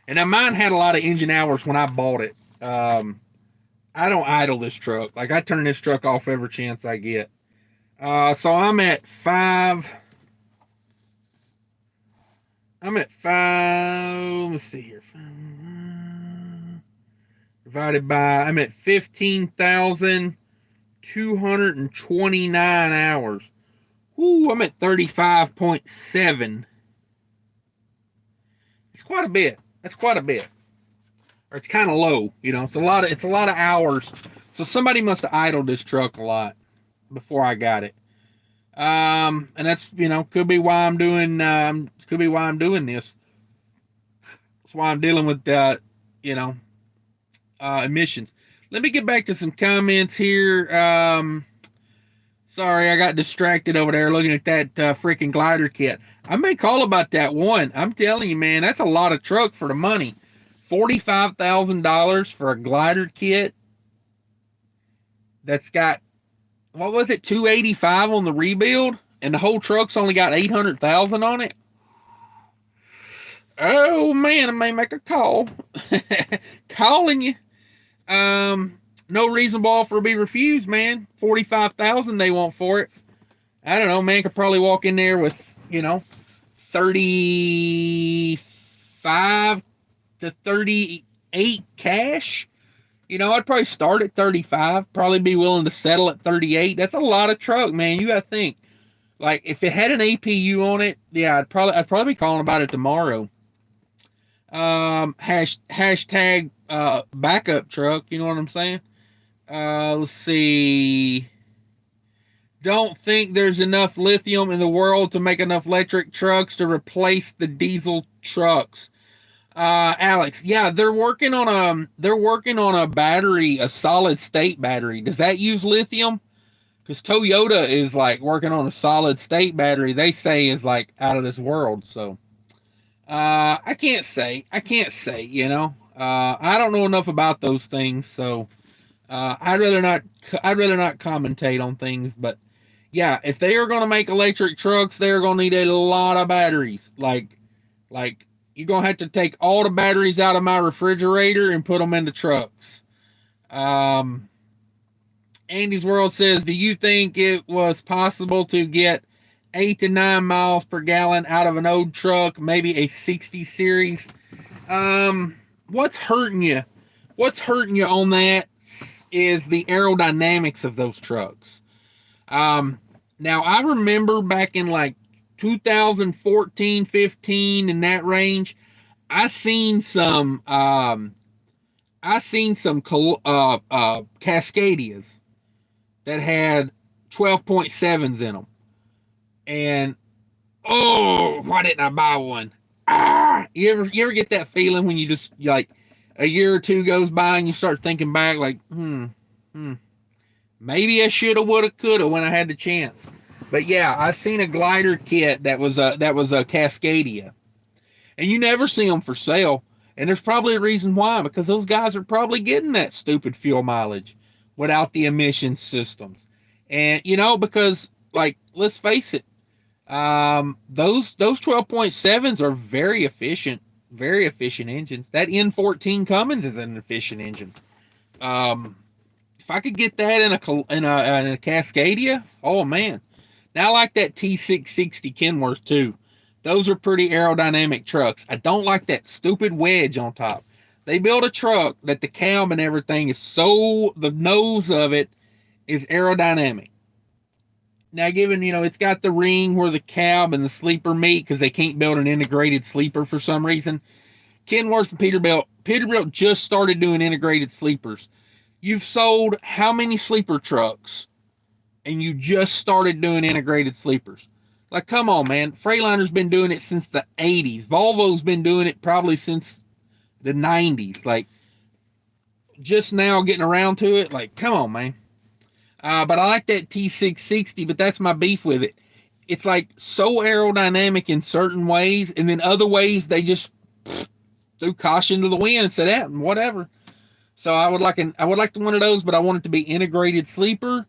now mine had a lot of engine hours when I bought it. I don't idle this truck. Like, I turn this truck off every chance I get. So I'm at 5. Let's see here. Divided by, I'm at 15,229 hours. Ooh, I'm at 35.7. It's quite a bit. That's quite a bit. Or it's kind of low, you know. It's a lot of hours. So somebody must have idled this truck a lot before I got it. And that's, could be why I'm doing this. That's why I'm dealing with emissions. Let me get back to some comments here. Sorry, I got distracted over there looking at that freaking glider kit. I may call about that one. I'm telling you, man, that's a lot of truck for the money. $45,000 for a glider kit that's got, what was it, 285 on the rebuild, and the whole truck's only got 800,000 on it. Oh man, I may make a call. Calling you. No reasonable offer will be refused, man. 45,000 they want for it. I don't know, man. Could probably walk in there with 35 to 38 cash. I'd probably start at 35. Probably be willing to settle at 38. That's a lot of truck, man. You got to think. Like, if it had an APU on it, yeah, I'd probably be calling about it tomorrow. Hashtag backup truck. You know what I'm saying? Let's see. Don't think there's enough lithium in the world to make enough electric trucks to replace the diesel trucks. Alex, yeah, they're working on a battery, a solid state battery. Does that use lithium? Because Toyota is like working on a solid state battery. They say is like out of this world. So, I can't say. I don't know enough about those things. So, I'd rather not commentate on things. But yeah, if they are going to make electric trucks, they're going to need a lot of batteries. Like you're going to have to take all the batteries out of my refrigerator and put them into trucks. Andy's World says, do you think it was possible to get 8 to 9 miles per gallon out of an old truck, maybe a 60 series? What's hurting you? What's hurting you on that is the aerodynamics of those trucks. Now, I remember back in like 2014, 15, in that range, I seen some Cascadias that had 12.7s in them, and oh, why didn't I buy one? You ever get that feeling when you just like a year or two goes by and you start thinking back like, hmm, maybe I shoulda, woulda, coulda when I had the chance. But yeah, I seen a glider kit that was a Cascadia, and you never see them for sale. And there's probably a reason why, because those guys are probably getting that stupid fuel mileage without the emissions systems. And because like let's face it, those 12.7s are very efficient engines. That N14 Cummins is an efficient engine. Um, if I could get that in a Cascadia, oh man. Now I like that T660 Kenworth too. Those are pretty aerodynamic trucks. I don't like that stupid wedge on top. They build a truck that the cab and everything is so the nose of it is aerodynamic. Now, given it's got the ring where the cab and the sleeper meet because they can't build an integrated sleeper for some reason. Kenworth and Peterbilt just started doing integrated sleepers. You've sold how many sleeper trucks, and you just started doing integrated sleepers? Like, come on, man. Freightliner's been doing it since the 80s. Volvo's been doing it probably since the 90s. Like, just now getting around to it. Like, come on, man. But I like that T660, but that's my beef with it. It's like so aerodynamic in certain ways, and then other ways they just threw caution to the wind and said, whatever. So I would like one of those, but I want it to be integrated sleeper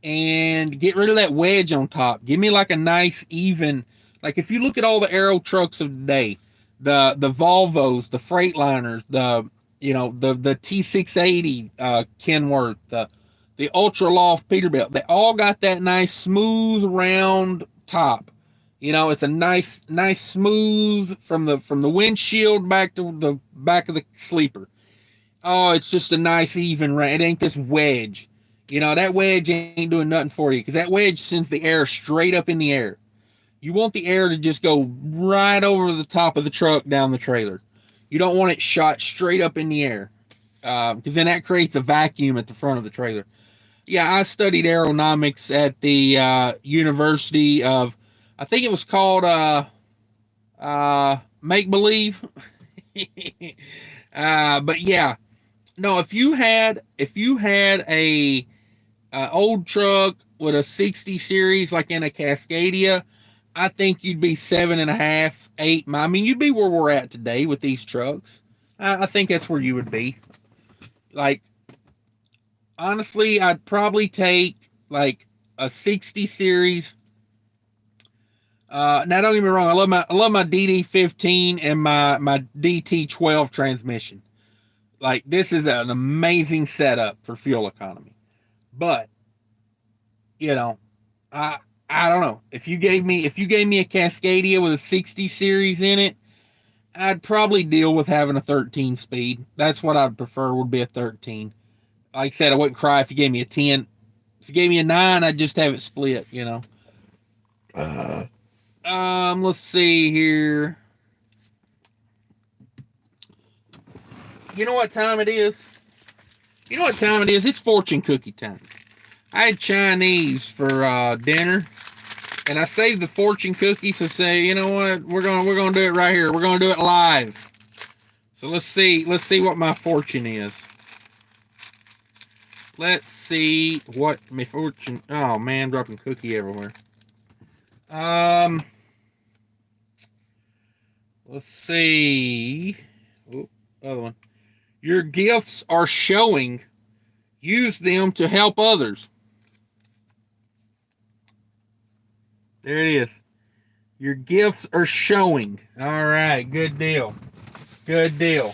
and get rid of that wedge on top. Give me like a nice even, like if you look at all the aero trucks of today, the Volvos, the Freightliners, the T680 Kenworth, the Ultra Loft Peterbilt, they all got that nice smooth round top. It's a nice smooth from the windshield back to the back of the sleeper. Oh, it's just a nice even round. It ain't this wedge. That wedge ain't doing nothing for you because that wedge sends the air straight up in the air. You want the air to just go right over the top of the truck down the trailer. You don't want it shot straight up in the air because then that creates a vacuum at the front of the trailer. Yeah, I studied aeronautics at the University of, I think it was called Make Believe. But yeah, no. If you had a old truck with a 60 series like in a Cascadia, I think you'd be 7.5, 8. I mean, you'd be where we're at today with these trucks. I think that's where you would be. Like, honestly, I'd probably take like a 60 series. Now, don't get me wrong. I love my DD15 and my DT12 transmission. Like, this is an amazing setup for fuel economy. But I I don't know. If you gave me a Cascadia with a 60 series in it, I'd probably deal with having a 13 speed. That's what I'd prefer, would be a 13. Like I said, I wouldn't cry if you gave me a 10. If you gave me a 9, I'd just have it split. Let's see here. You know what time it is? It's fortune cookie time. I had Chinese for dinner, and I saved the fortune cookies to say, you know what, we're gonna do it right here. We're gonna do it live. So let's see what my fortune is. Let's see what my fortune. Oh man, dropping cookie everywhere. Let's see. Oh, other one. Your gifts are showing. Use them to help others. There it is. Your gifts are showing. All right, good deal. Good deal.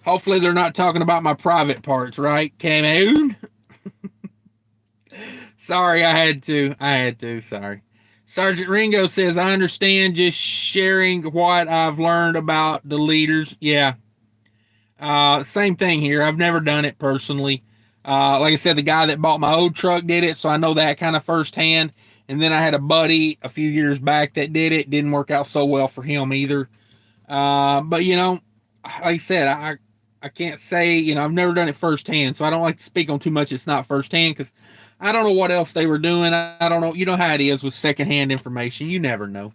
Hopefully they're not talking about my private parts, right, Cameroon? Sorry, I had to. Sorry. Sergeant Ringo says, I understand, just sharing what I've learned about the leaders. Yeah. Same thing here. I've never done it personally. Like I said, the guy that bought my old truck did it, so I know that kind of firsthand. And then I had a buddy a few years back that did it. Didn't work out so well for him either. But like I said, I can't say, I've never done it firsthand, so I don't like to speak on too much. It's not firsthand because I don't know what else they were doing. I don't know. You know how it is with secondhand information. You never know.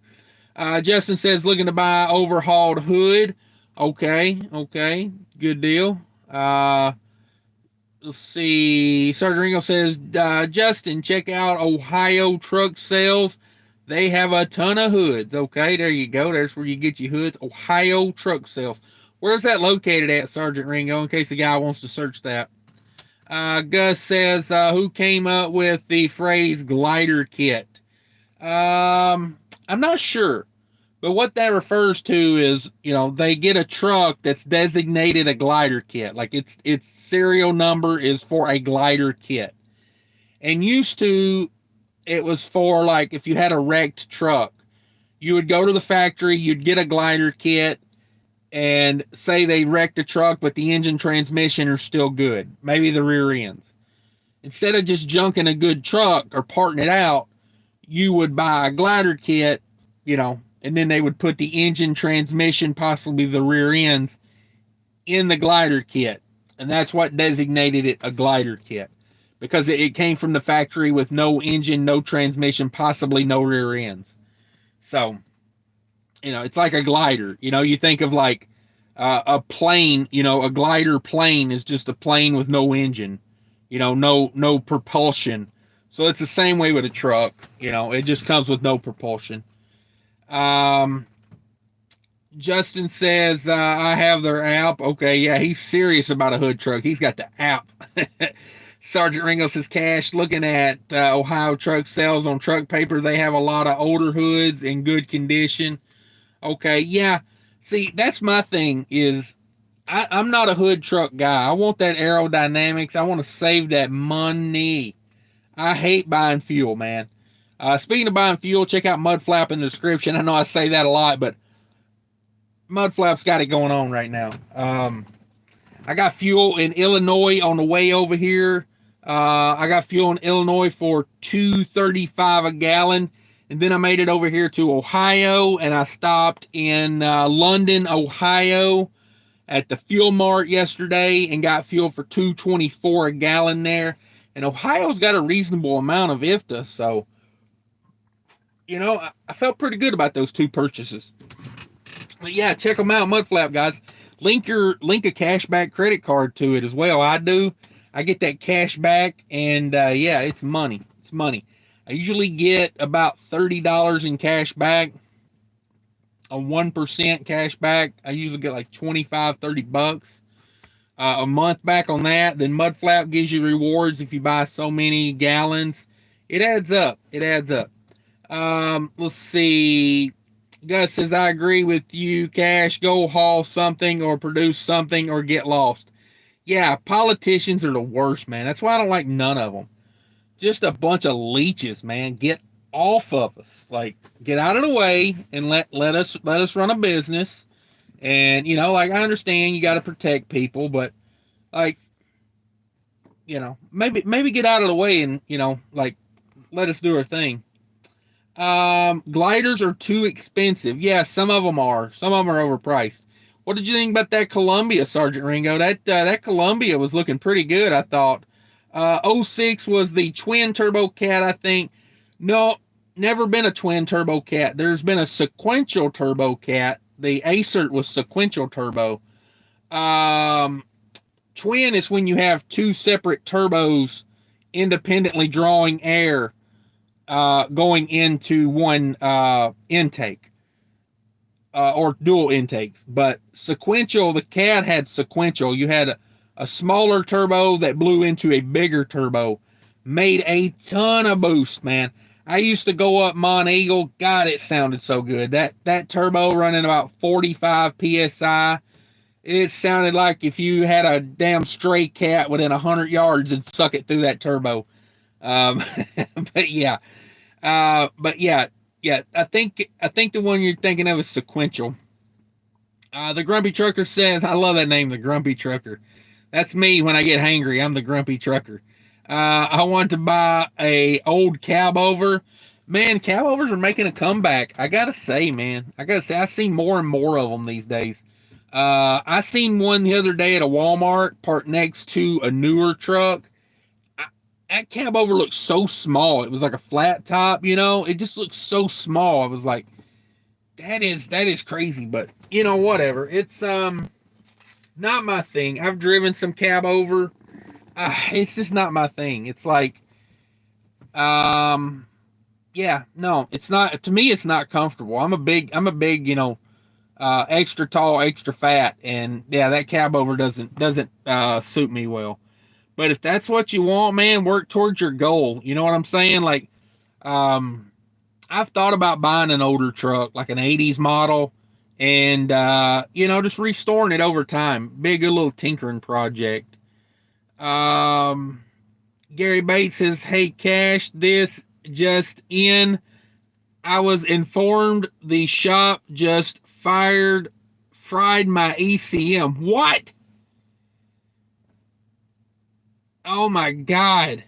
Justin says looking to buy overhauled hood. Okay, okay, good deal. Let's see. Sergeant Ringo says, Justin, check out Ohio truck sales. They have a ton of hoods. Okay, there you go. There's where you get your hoods. Ohio truck sales. Where's that located at, Sergeant Ringo, in case the guy wants to search that? Gus says, who came up with the phrase glider kit? I'm not sure. But what that refers to is, they get a truck that's designated a glider kit. Like its serial number is for a glider kit. And used to, it was for like if you had a wrecked truck, you would go to the factory, you'd get a glider kit, and say they wrecked a truck, but the engine transmission are still good. Maybe the rear ends. Instead of just junking a good truck or parting it out, you would buy a glider kit, and then they would put the engine, transmission, possibly the rear ends, in the glider kit. And that's what designated it a glider kit. Because it came from the factory with no engine, no transmission, possibly no rear ends. So, it's like a glider. You think of like a plane, a glider plane is just a plane with no engine, no propulsion. So it's the same way with a truck. It just comes with no propulsion. Justin says, I have their app. Okay, yeah, he's serious about a hood truck. He's got the app. Sergeant Ringo says, Cash, looking at Ohio truck sales on truck paper, they have a lot of older hoods in good condition. Okay, yeah. See, that's my thing is I'm not a hood truck guy. I want that aerodynamics. I want to save that money. I hate buying fuel, man. Speaking of buying fuel, check out MUDFLAP in the description. I know I say that a lot, but MUDFLAP's got it going on right now. I got fuel in Illinois on the way over here. I got fuel in Illinois for $2.35 a gallon. And then I made it over here to Ohio, and I stopped in London, Ohio at the Fuel Mart yesterday and got fuel for $2.24 a gallon there. And Ohio's got a reasonable amount of IFTA, so, I felt pretty good about those two purchases. But yeah, check them out, MUDFLAP, guys. Link a cashback credit card to it as well. I do. I get that cash back, and yeah, it's money. It's money. I usually get about $30 in cash back. A 1% cash back. I usually get like $25-$30 a month back on that. Then MUDFLAP gives you rewards if you buy so many gallons. It adds up. It adds up. Let's see. Gus says, I agree with you, Cash. Go haul something or produce something or get lost. Yeah, politicians are the worst, man. That's why I don't like none of them. Just a bunch of leeches, man. Get off of us. Like, get out of the way and let us run a business. And, like, I understand you got to protect people, but, like, maybe get out of the way and, like, let us do our thing. Gliders are too expensive. Yeah, some of them are. Some of them are overpriced. What did you think about that Columbia, Sergeant Ringo? That Columbia was looking pretty good, I thought. 06 was the twin turbo cat, I think. No, never been a twin turbo cat. There's been a sequential turbo cat. The Acert was sequential turbo. Twin is when you have two separate turbos independently drawing air going into one intake or dual intakes. But sequential, the cat had sequential. You had a smaller turbo that blew into a bigger turbo. Made a ton of boost, man. I used to go up Mont Eagle. God, it sounded so good. That turbo running about 45 PSI. It sounded like if you had a damn stray cat within 100 yards and suck it through that turbo. But yeah. I think the one you're thinking of is sequential. The Grumpy Trucker says, I love that name, the Grumpy Trucker. That's me when I get hangry. I'm the Grumpy Trucker. I want to buy a old cab over. Man, cab overs are making a comeback. I gotta say, man. I see more and more of them these days. I seen one the other day at a Walmart parked next to a newer truck. that cab over looked so small. It was like a flat top, you know. It just looked so small. I was like, that is crazy. But you know, whatever. It's not my thing. I've driven some cab over. It's just not my thing. It's like, yeah, no, it's not. To me, it's not comfortable. I'm a big, you know, extra tall, extra fat, and yeah, that cab over doesn't suit me well. But if that's what you want, man, work towards your goal. You know what I'm saying? Like, um, I've thought about buying an older truck, like an '80s model, and you know, just restoring it over time. Be a good little tinkering project. Um, Gary Bates says, "Hey, Cash, this just in. I was informed the shop just fried my ECM. What? Oh my God,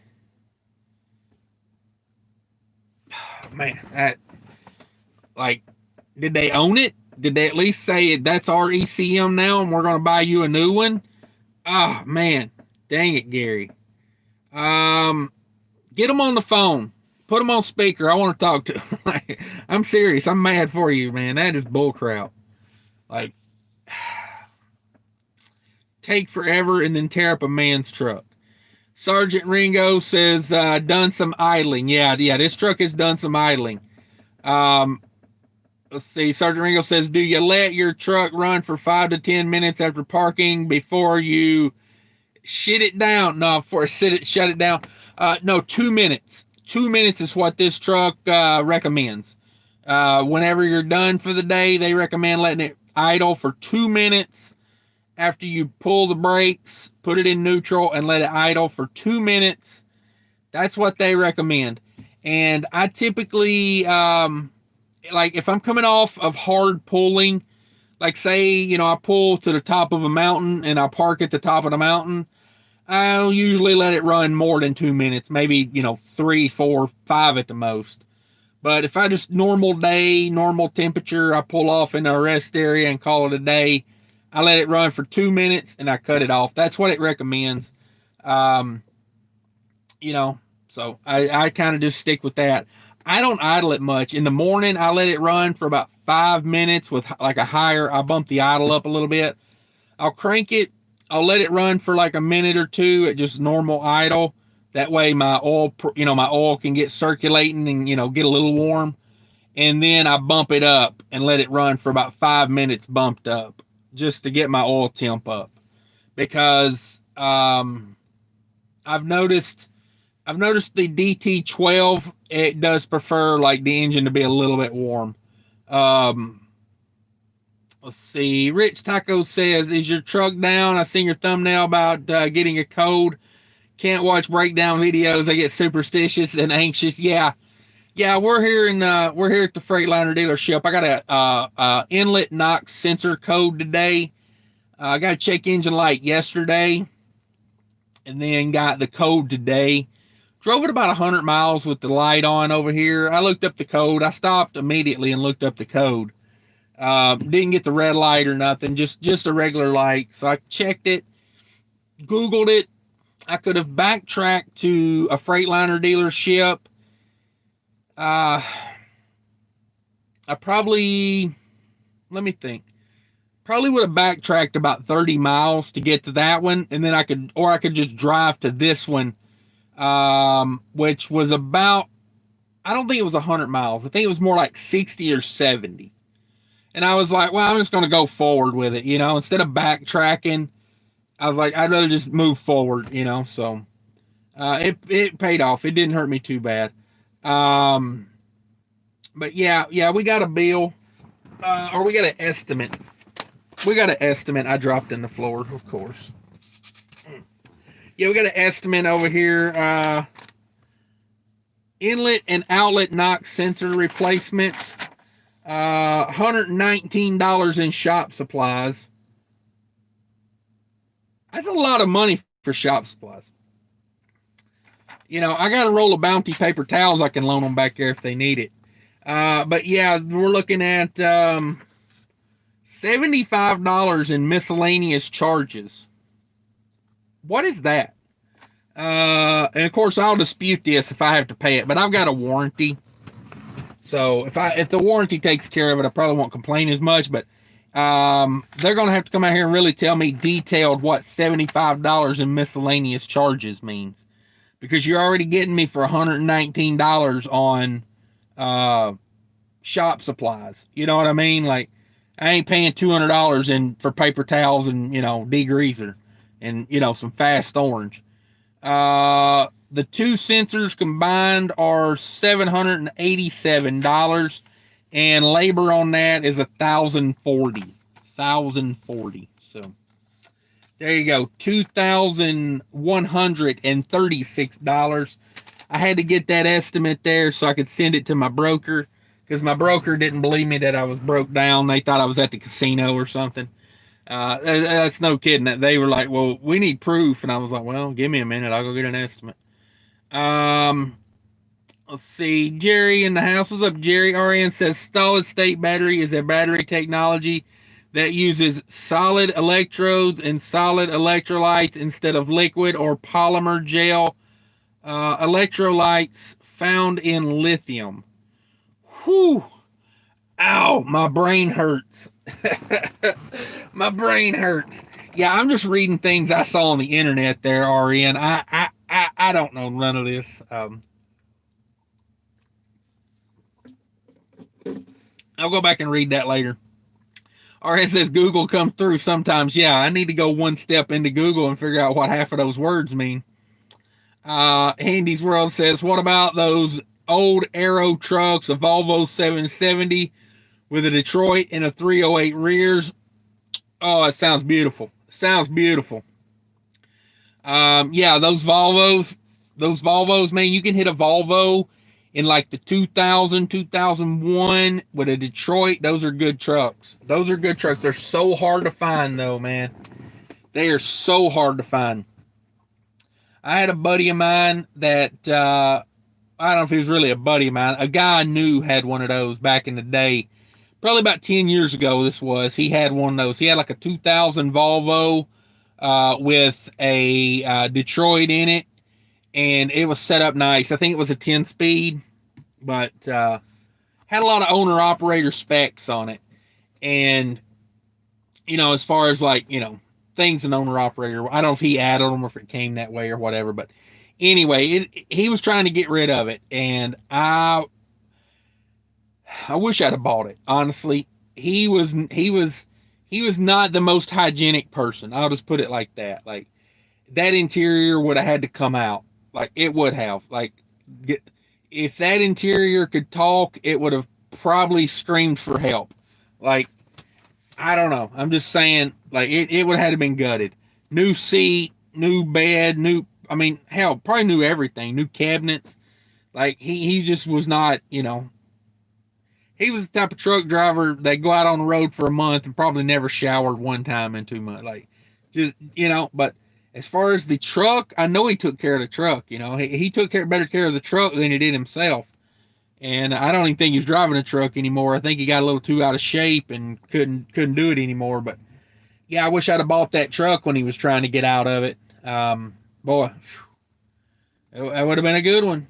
man! Like, did they own it? Did they at least say that's our ECM now, and we're going to buy you a new one? Oh man, dang it, Gary. Um, get them on the phone. Put them on speaker. I want to talk to them. Like, I'm serious. I'm mad for you, man. That is bullcrap. Like, take forever and then tear up a man's truck. Sergeant Ringo says, done some idling. Yeah, this truck has done some idling. Um, let's see. Sergeant Ringo says, do you let your truck run for 5 to 10 minutes after parking before you shut it down? No, shut it down. No, 2 minutes. 2 minutes is what this truck recommends. Whenever you're done for the day, they recommend letting it idle for 2 minutes after you pull the brakes, put it in neutral, and let it idle for 2 minutes. That's what they recommend. And I typically, like if I'm coming off of hard pulling, like say, you know, I pull to the top of a mountain and I park at the top of the mountain, I'll usually let it run more than 2 minutes, maybe, you know, 3, 4, 5 at the most. But if I just normal day, normal temperature, I pull off in a rest area and call it a day. I let it run for 2 minutes and I cut it off. That's what it recommends. Um, you know, so I kind of just stick with that. I don't idle it much. In the morning, I let it run for about 5 minutes with like a higher, I bump the idle up a little bit. I'll crank it. I'll let it run for like a minute or two at just normal idle. That way my oil, you know, my oil can get circulating and, you know, get a little warm. And then I bump it up and let it run for about 5 minutes bumped up just to get my oil temp up. Because I've noticed the DT12, it does prefer like the engine to be a little bit warm. Let's see. Rich Taco says, is your truck down? I seen your thumbnail about getting a code. Can't watch breakdown videos. I get superstitious and anxious. Yeah. We're here at the Freightliner dealership. I got a inlet NOx sensor code today. I got a check engine light yesterday, and then got the code today. Drove it about 100 miles with the light on over here. I looked up the code. I stopped immediately and looked up the code. Didn't get the red light or nothing, just a regular light. So I checked it, Googled it. I could have backtracked to a Freightliner dealership. I probably, let me think, probably would have backtracked about 30 miles to get to that one, and then I could just drive to this one, which was about, I don't think it was 100 miles. I think it was more like 60 or 70. And I was like, well, I'm just going to go forward with it, you know, instead of backtracking. I was like, I'd rather just move forward, you know. So it paid off. It didn't hurt me too bad. But yeah, we got a bill, or we got an estimate. We got an estimate. I dropped in the floor, of course. Yeah, we got an estimate over here. Inlet and outlet NOx sensor replacements. $119 in shop supplies. That's a lot of money for shop supplies. You know, I got a roll of Bounty paper towels I can loan them back there if they need it. But yeah, we're looking at $75 in miscellaneous charges. What is that? And of course, I'll dispute this if I have to pay it, but I've got a warranty. So if the warranty takes care of it, I probably won't complain as much. But they're going to have to come out here and really tell me detailed what $75 in miscellaneous charges means, because you're already getting me for $119 on shop supplies. You know what I mean? Like, I ain't paying $200 in for paper towels and degreaser and some Fast Orange. The two sensors combined are $787, and labor on that is $1,040. So there you go, $2,136. I had to get that estimate there so I could send it to my broker, because my broker didn't believe me that I was broke down. They thought I was at the casino or something. That's no kidding. They were like, well, we need proof. And I was like, well, give me a minute. I'll go get an estimate. Let's see. Jerry in the house. What's up, Jerry? RN says solid state battery is a battery technology that uses solid electrodes and solid electrolytes instead of liquid or polymer gel electrolytes found in lithium. Whew. Ow, my brain hurts. My brain hurts. Yeah, I'm just reading things I saw on the internet there, RN. I don't know none of this. I'll go back and read that later. RN says Google comes through sometimes. Yeah, I need to go one step into Google and figure out what half of those words mean. Handy's World says, what about those old Aero trucks, a Volvo 770 with a Detroit and a 308 rears? Oh, it sounds beautiful. Sounds beautiful. Yeah, those Volvos, man, you can hit a Volvo in like the 2000, 2001 with a Detroit. Those are good trucks. They're so hard to find, though, man. They are so hard to find. I had a buddy of mine that, I don't know if he was really a buddy of mine. A guy I knew had one of those back in the day. Probably about 10 years ago, this was. He had one of those. He had like a 2000 Volvo with a Detroit in it, and it was set up nice. I think it was a 10-speed, but had a lot of owner-operator specs on it. And, as far as like, things an owner-operator, I don't know if he added them or if it came that way or whatever, but anyway, he was trying to get rid of it, and I wish I'd have bought it. Honestly, he was not the most hygienic person. I'll just put it like that. Like, that interior would have had to come out. Like, it would have. Like, if that interior could talk, it would have probably screamed for help. Like, I don't know. I'm just saying, like, it would have had to been gutted. New seat, new bed, hell, probably new everything, new cabinets. Like, he just was not, he was the type of truck driver that go out on the road for a month and probably never showered one time in 2 months. Like, just, but as far as the truck, I know he took care of the truck. He took better care of the truck than he did himself. And I don't even think he's driving a truck anymore. I think he got a little too out of shape and couldn't do it anymore. But yeah, I wish I'd have bought that truck when he was trying to get out of it. Boy, that would have been a good one.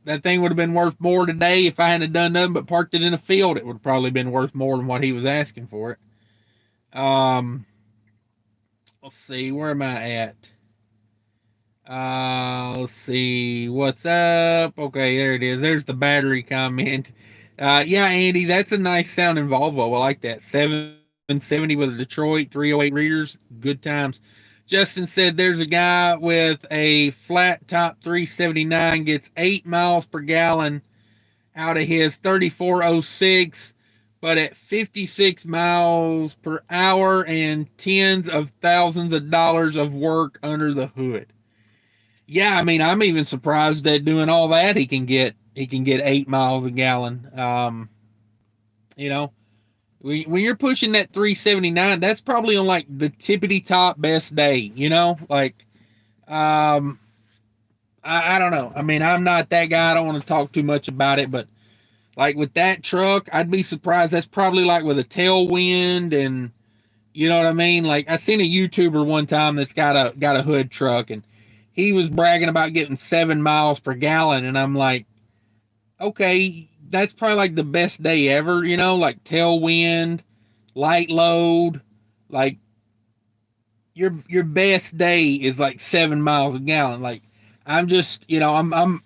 That thing would have been worth more today if I hadn't done nothing but parked it in a field. It would have probably been worth more than what he was asking for it. Let's see, where am I at? Let's see, what's up? Okay, there it is. There's the battery comment. Yeah, Andy, that's a nice sounding Volvo. I like that. 770 with a Detroit 308 rears. Good times. Justin said there's a guy with a flat top 379 gets 8 miles per gallon out of his 3406, but at 56 miles per hour and tens of thousands of dollars of work under the hood. Yeah, I'm even surprised that doing all that he can get 8 miles a gallon. When you're pushing that 379, that's probably on like the tippity top best day, like, I don't know. I'm not that guy. I don't want to talk too much about it, but like with that truck, I'd be surprised. That's probably like with a tailwind, and you know what I mean? Like, I seen a YouTuber one time that's got a hood truck, and he was bragging about getting 7 miles per gallon, and I'm like, okay, that's probably like the best day ever, you know, like tailwind, light load, like your best day is like 7 miles a gallon. Like I'm just, you know,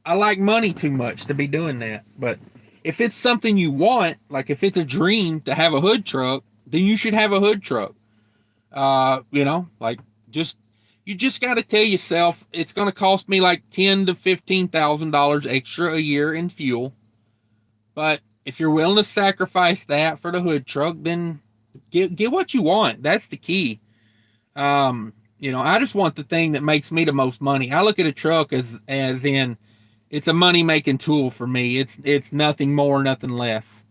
I like money too much to be doing that. But if it's something you want, like if it's a dream to have a hood truck, then you should have a hood truck. You know, like just you just got to tell yourself it's going to cost me like $10,000 to $15,000 extra a year in fuel. But if you're willing to sacrifice that for the hood truck, then get what you want. That's the key. You know, I just want the thing that makes me the most money. I look at a truck as in it's a money making tool for me. It's nothing more, nothing less.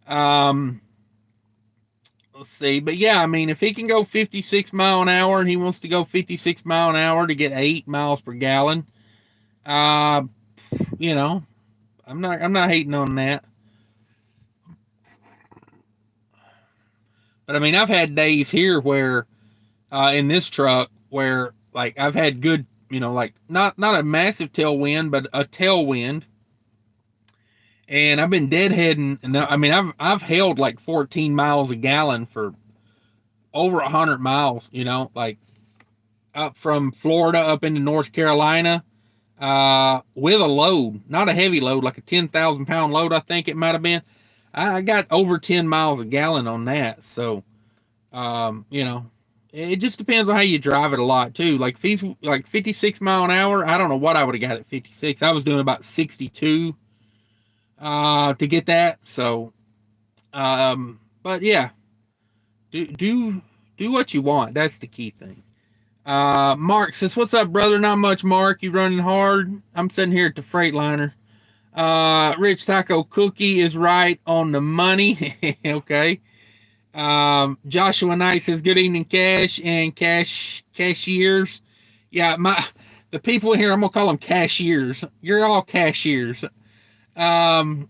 Um, let's see, but yeah, I mean, if he can go 56 mile an hour and he wants to go 56 mile an hour to get 8 miles per gallon, uh, you know, I'm not hating on that. But I mean, I've had days here where in this truck where like I've had good, you know, like not a massive tailwind, but a tailwind, and I've been deadheading. And I mean, I've held like 14 miles a gallon for over 100 miles. You know, like up from Florida up into North Carolina, with a load, not a heavy load, like a 10,000 pound load. I think it might have been. I got over 10 miles a gallon on that. So, you know, it just depends on how you drive it a lot too. Like if he's like 56 mile an hour, I don't know what I would have got at 56. I was doing about 62 to get that. So, but yeah, do what you want. That's the key thing. Mark says, "What's up, brother? Not much, Mark. You running hard? I'm sitting here at the Freightliner. Rich Taco Cookie is right on the money. Okay. Joshua Knight says, "Good evening, Cash and cashiers." Yeah, the people here, I'm gonna call them cashiers. You're all cashiers. Um,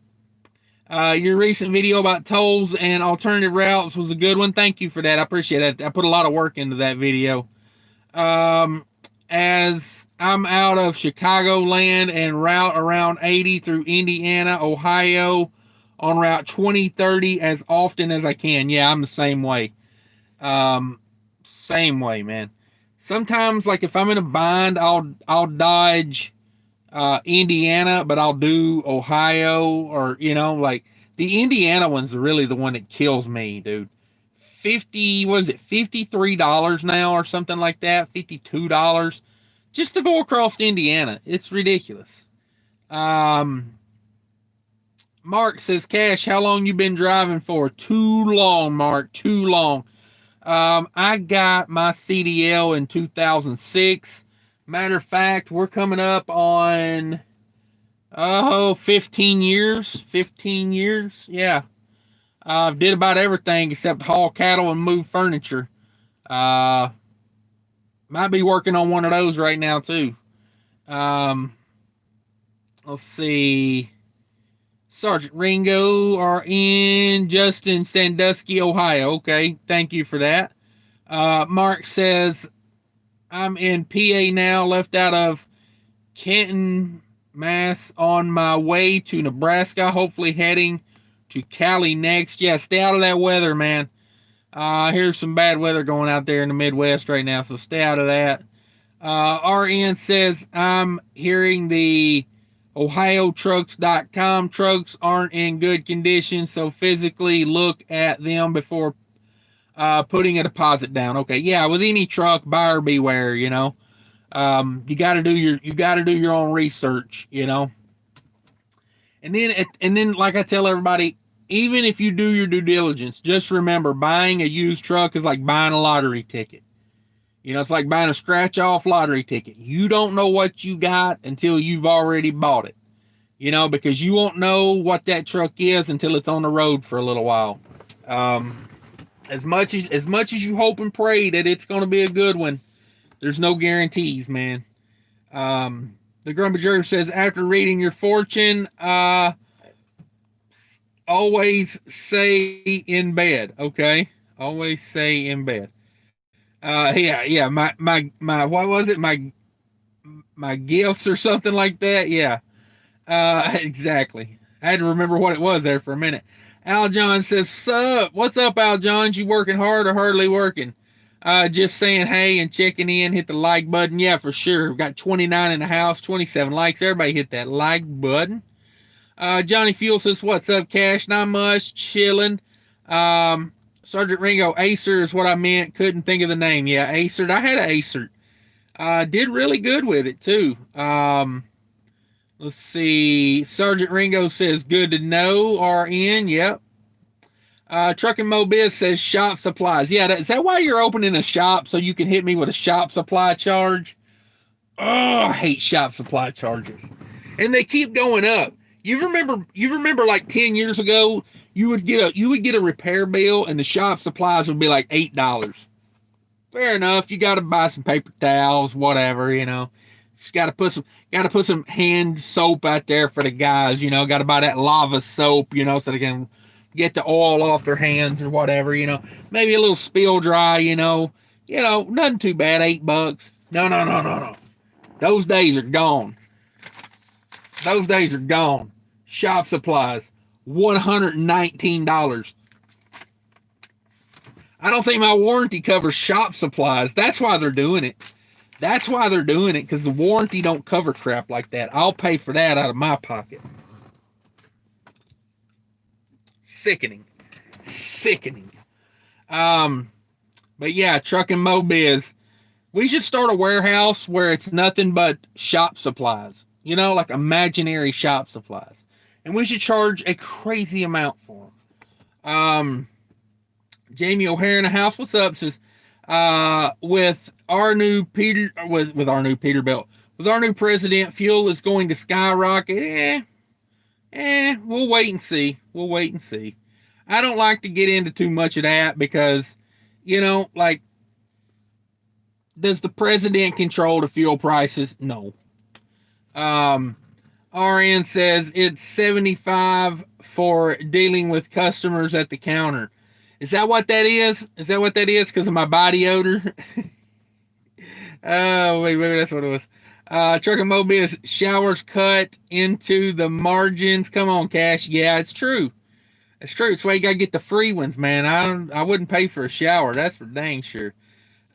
your recent video about tolls and alternative routes was a good one. Thank you for that. I appreciate it. I put a lot of work into that video. Um, as I'm out of Chicagoland and route around 80 through Indiana, Ohio, on Route 2030 as often as I can. Yeah, I'm the same way. Same way, man. Sometimes, like if I'm in a bind, I'll dodge Indiana, but I'll do Ohio, or you know, like the Indiana one's really the one that kills me, dude. 50, was it $53 now or something like that? $52 just to go across Indiana. It's ridiculous. Um, Mark says, Cash, how long you been driving for? Too long, Mark. Too long. I got my CDL in 2006. Matter of fact, we're coming up on 15 years. 15 years. Yeah. Did about everything except haul cattle and move furniture. Uh, might be working on one of those right now too. Um, let's see. Sergeant Ringo are in Justin, Sandusky, Ohio. Okay, thank you for that. Mark says, I'm in PA now, left out of Kenton, Mass, on my way to Nebraska, hopefully heading to Cali next. Yeah, stay out of that weather, man. Here's some bad weather going out there in the Midwest right now, so stay out of that. RN says, I'm hearing the OhioTrucks.com trucks aren't in good condition, so physically look at them before putting a deposit down. Okay, yeah, with any truck, buyer beware. You know, you got to do your own research. You know, and then like I tell everybody, even if you do your due diligence, just remember buying a used truck is like buying a lottery ticket. You know, it's like buying a scratch off lottery ticket. You don't know what you got until you've already bought it. You know, because you won't know what that truck is until it's on the road for a little while. Um, as much as you hope and pray that it's going to be a good one, there's no guarantees, man. The Grumpy Jerk says, after reading your fortune, always say in bed. Okay, always say in bed. Yeah. What was it? my gifts or something like that. Yeah, exactly. I had to remember what it was there for a minute. Al John says, "Sup? What's up, Al Johns? You working hard or hardly working?" Just saying hey and checking in. Hit the like button. Yeah, for sure. We've got 29 in the house, 27 likes. Everybody hit that like button. Johnny Fuel says, "What's up, Cash? Not much. Chilling." Sergeant Ringo, Acer is what I meant. Couldn't think of the name. Yeah, Acer. I had an Acer. Did really good with it, too. Let's see. Sergeant Ringo says, "Good to know." RN. Yep. Trucking Mobiz says shop supplies. Yeah, is that why you're opening a shop so you can hit me with a shop supply charge? Oh, I hate shop supply charges, and they keep going up. You remember like 10 years ago, you would get a repair bill, and the shop supplies would be like $8. Fair enough. You got to buy some paper towels, whatever. Just got to put some hand soap out there for the guys. Got to buy that lava soap. So they can get the oil off their hands or whatever. Maybe a little spill dry. Nothing too bad. $8. No, no, no, no, no. Those days are gone. Those days are gone. Shop supplies, $119. I don't think my warranty covers shop supplies. That's why they're doing it. Because the warranty don't cover crap like that. I'll pay for that out of my pocket. Sickening. But yeah, Trucking Mobiz. We should start a warehouse where it's nothing but shop supplies. Like imaginary shop supplies. And we should charge a crazy amount for them. Jamie O'Hare in the house, what's up? Says, with our new Peterbilt, with our new president, fuel is going to skyrocket. We'll wait and see. I don't like to get into too much of that because, like, does the president control the fuel prices? No. RN says it's $75 for dealing with customers at the counter. Is that what that is? Because of my body odor? Oh, wait, maybe that's what it was. Trucking Mobius, showers cut into the margins. Come on, Cash. Yeah, it's true. It's why you gotta get the free ones, man. I wouldn't pay for a shower. That's for dang sure.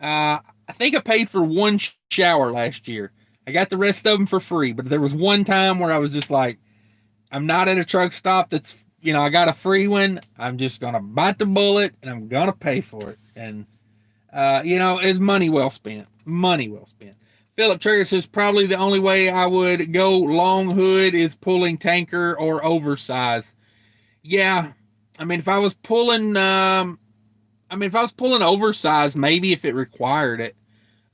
I think I paid for one shower last year. I got the rest of them for free, but there was one time where I was just like, I'm not at a truck stop that's, I got a free one. I'm just going to bite the bullet and I'm going to pay for it. And, it's money well spent. Philip Trigger says probably the only way I would go long hood is pulling tanker or oversize. Yeah. I mean, if I was pulling oversized, maybe if it required it,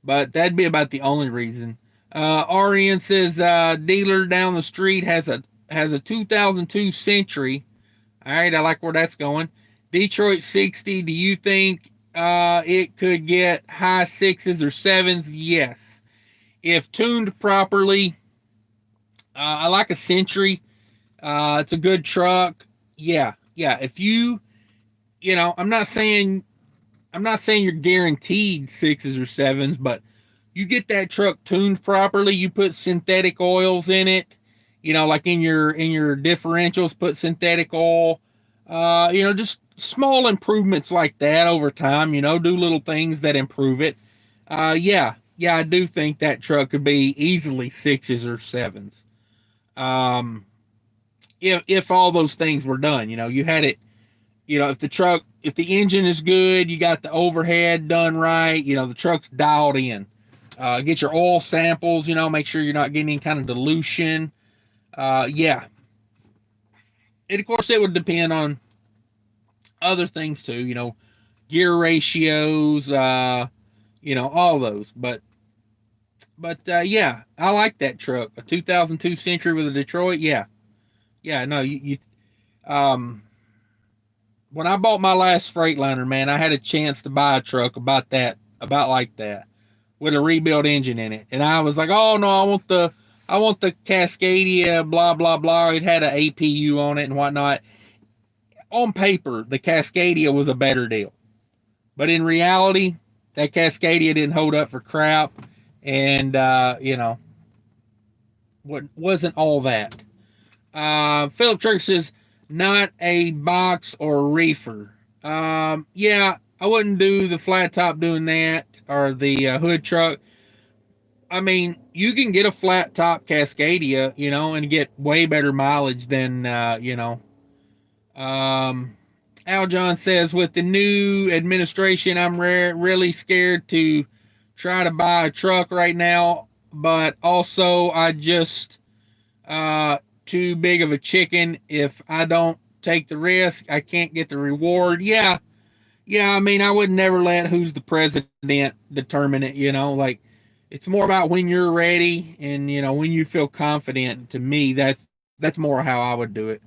but that'd be about the only reason. RN says, dealer down the street has a 2002 Century. All right. I like where that's going. Detroit 60. Do you think, it could get high 6s or 7s? Yes. If tuned properly, I like a Century. It's a good truck. Yeah. If I'm not saying you're guaranteed 6s or 7s, but you get that truck tuned properly. You put synthetic oils in it, like in your differentials, put synthetic oil. Just small improvements like that over time. Do little things that improve it. Yeah, I do think that truck could be easily 6s or 7s. If all those things were done, you had it. If the engine is good, you got the overhead done right, the truck's dialed in. Get your oil samples, make sure you're not getting any kind of dilution. Yeah. And of course, it would depend on other things too, gear ratios, all those. But yeah, I like that truck. A 2002 Century with a Detroit. Yeah. No, when I bought my last Freightliner, man, I had a chance to buy a truck about like that, with a rebuilt engine in it, and I was like, oh no, I want the Cascadia, blah blah blah. It had an APU on it and whatnot. On paper, the Cascadia was a better deal, but in reality, that Cascadia didn't hold up for crap, and wasn't all that. Philip Truck says not a box or reefer. Yeah, I wouldn't do the flat top doing that or the hood truck. I mean, you can get a flat top Cascadia, and get way better mileage than Um, Al John says, with the new administration, I'm really scared to try to buy a truck right now, but also I just too big of a chicken. If I don't take the risk, I can't get the reward. Yeah, yeah. I mean, I would never let who's the president determine it. Like it's more about when you're ready and when you feel confident. To me, that's more how I would do it.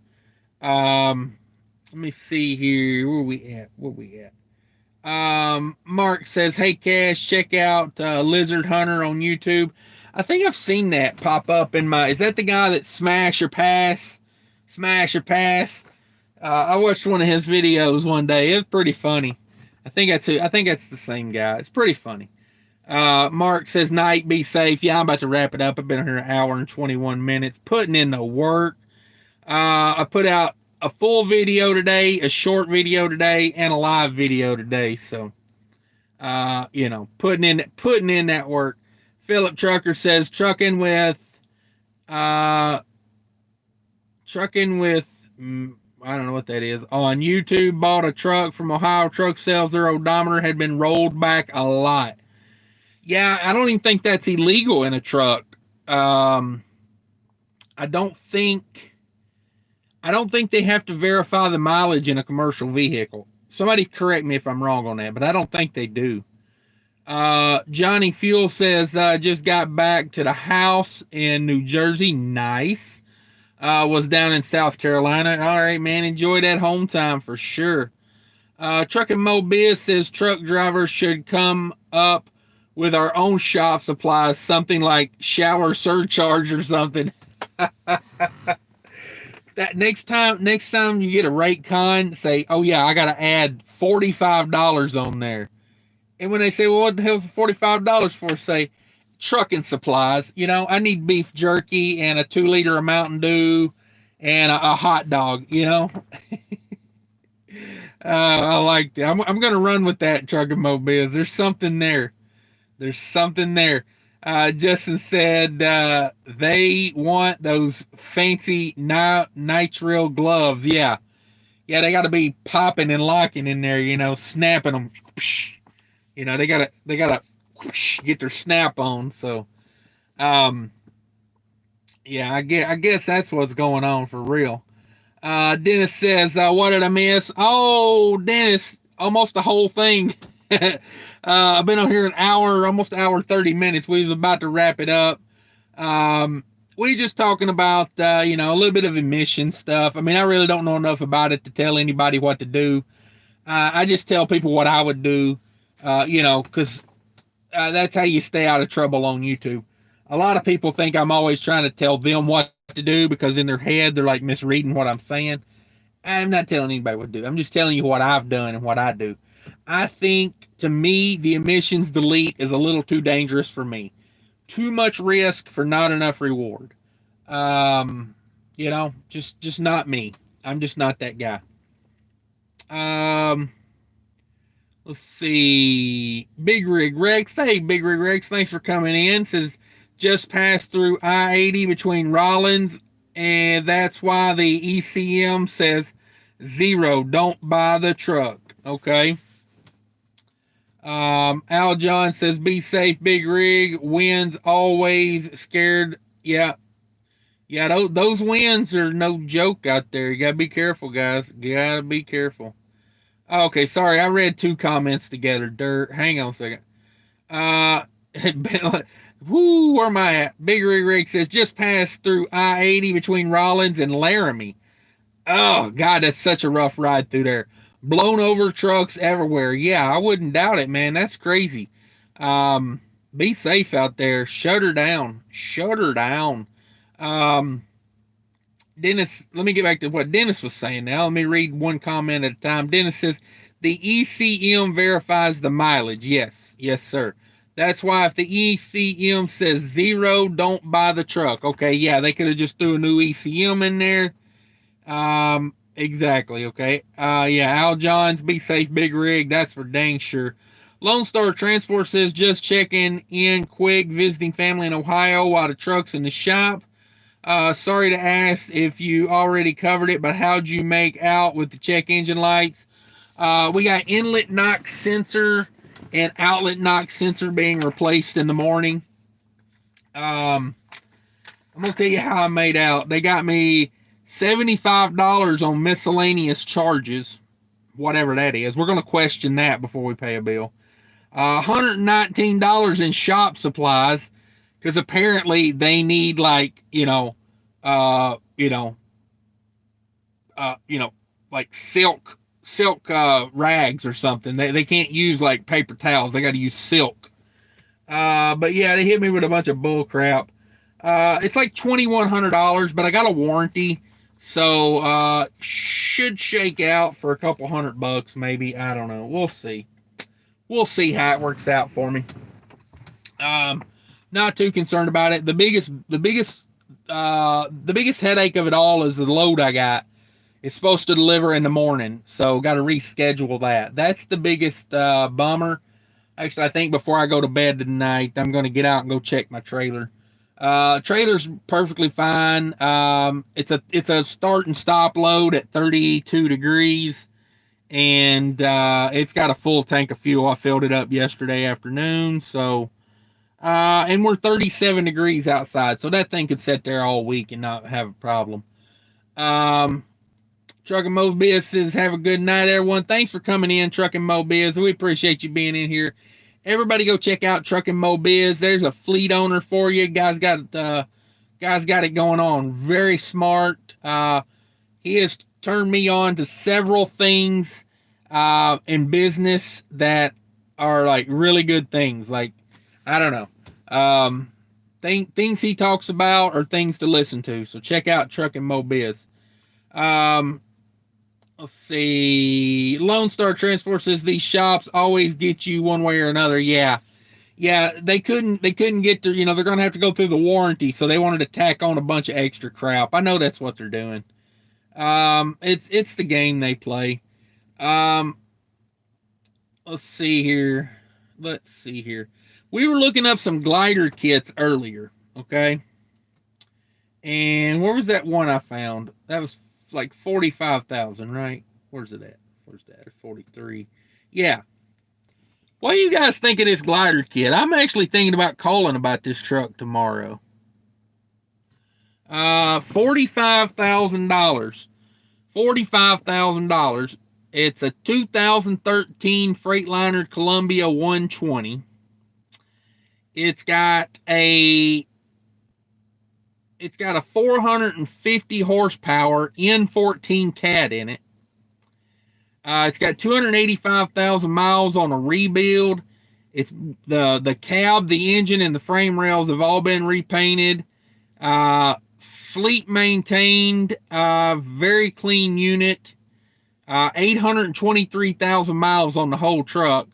Um, Let me see here. Where we at? Where we at? Mark says, "Hey Cash, check out Lizard Hunter on YouTube." I think I've seen that pop up in my. Is that the guy that smash or pass? Smash or pass? I watched one of his videos one day. It's pretty funny. I think that's who. I think that's the same guy. It's pretty funny. Mark says, "Night, be safe." Yeah, I'm about to wrap it up. I've been here an hour and 21 minutes, putting in the work. I put out a full video today, a short video today, and a live video today. So, putting in that work. Philip Trucker says uh, trucking with, I don't know what that is. On YouTube, bought a truck from Ohio Truck Sales. Their odometer had been rolled back a lot. Yeah, I don't even think that's illegal in a truck. I don't think they have to verify the mileage in a commercial vehicle. Somebody correct me if I'm wrong on that, but I don't think they do. Johnny Fuel says, just got back to the house in New Jersey. Nice. Was down in South Carolina. All right, man. Enjoy that home time for sure. Trucking Mobile says truck drivers should come up with our own shop supplies, something like shower surcharge or something. That next time you get a rate con, say, "Oh yeah, I gotta add $45 on there." And when they say, "Well, what the hell's $45 for?" Say, trucking supplies. I need beef jerky and a 2 liter of Mountain Dew and a hot dog. I like that. I'm gonna run with that, trucking mobiles. There's something there. There's something there. Justin said they want those fancy nitrile gloves. Yeah, yeah, they got to be popping and locking in there. Snapping them. They gotta get their snap on. So, um, yeah, I guess that's what's going on for real. Dennis says, "What did I miss?" Oh, Dennis, almost the whole thing. I've been on here an hour, almost an hour 30 minutes. We was about to wrap it up. We just talking about a little bit of emission stuff. I mean, I really don't know enough about it to tell anybody what to do. I just tell people what I would do. Because that's how you stay out of trouble on YouTube. A lot of people think I'm always trying to tell them what to do because in their head they're like misreading what I'm saying. I'm not telling anybody what to do. I'm just telling you what I've done and what I do. I think, to me, the emissions delete is a little too dangerous for me. Too much risk for not enough reward. Just not me. I'm just not that guy. Let's see. Big Rig Rex. Hey, Big Rig Rex, thanks for coming in. Says, just passed through I-80 between Rollins, and that's why the ECM says 0. Don't buy the truck. Okay. Al John says, be safe, Big Rig. Winds always scared. Yeah. Yeah, those winds are no joke out there. You gotta be careful, guys. You gotta be careful. Okay, sorry, I read two comments together. Hang on a second. Uh, woo, where am I at? Big Rig Rig says, just passed through I-80 between Rollins and Laramie. Oh, God, that's such a rough ride through there. Blown over trucks everywhere. Yeah, I wouldn't doubt it, man. That's crazy. Be safe out there. Shut her down. Shut her down. Dennis, let me get back to what Dennis was saying now. Let me read one comment at a time. Dennis says, the ECM verifies the mileage. Yes. Yes, sir. That's why if the ECM says 0, don't buy the truck. Okay, yeah, they could have just threw a new ECM in there. Exactly. Okay. Yeah, Al Johns, be safe, big rig. That's for dang sure. Lone Star Transport says just checking in quick, visiting family in Ohio while the truck's in the shop. Sorry to ask if you already covered it, but how'd you make out with the check engine lights? We got inlet knock sensor and outlet knock sensor being replaced in the morning. I'm gonna tell you how I made out. They got me $75 on miscellaneous charges, whatever that is. We're gonna question that before we pay a bill. $119 in shop supplies because apparently they need like uh, you know, you know, like silk rags or something. They can't use like paper towels. They got to use silk. But yeah, they hit me with a bunch of bull crap. It's like $2,100, but I got a warranty, so should shake out for a couple $100 maybe. I don't know. We'll see. We'll see how it works out for me. Not too concerned about it. The biggest headache of it all is the load I got. It's supposed to deliver in the morning, so got to reschedule that. That's the biggest bummer. Actually, I think before I go to bed tonight, I'm going to get out and go check my trailer. Trailer's perfectly fine. It's a start and stop load at 32 degrees, and it's got a full tank of fuel. I filled it up yesterday afternoon, so and we're 37 degrees outside, so that thing could sit there all week and not have a problem. Trucking Mobiz says, have a good night, everyone. Thanks for coming in, Trucking Mobiz. We appreciate you being in here. Everybody go check out Trucking Mobiz. There's a fleet owner for you. Guys got it going on. Very smart. He has turned me on to several things in business that are like really good things. Like, I don't know. Things he talks about are things to listen to. So check out Trucking Mobiz. Let's see. Lone Star Transport says these shops always get you one way or another. Yeah. They couldn't get to, they're going to have to go through the warranty. So they wanted to tack on a bunch of extra crap. I know that's what they're doing. It's the game they play. Let's see here. We were looking up some glider kits earlier. Okay. And where was that one I found? That was like 45,000, right? Where's it at? 43. Yeah. What do you guys think of this glider kit? I'm actually thinking about calling about this truck tomorrow. $45,000. $45,000. It's a 2013 Freightliner Columbia 120. It's got a 450 horsepower N14 cat in it. It's got 285,000 miles on a rebuild. It's the cab, the engine, and the frame rails have all been repainted. Fleet maintained. Very clean unit. 823,000 miles on the whole truck.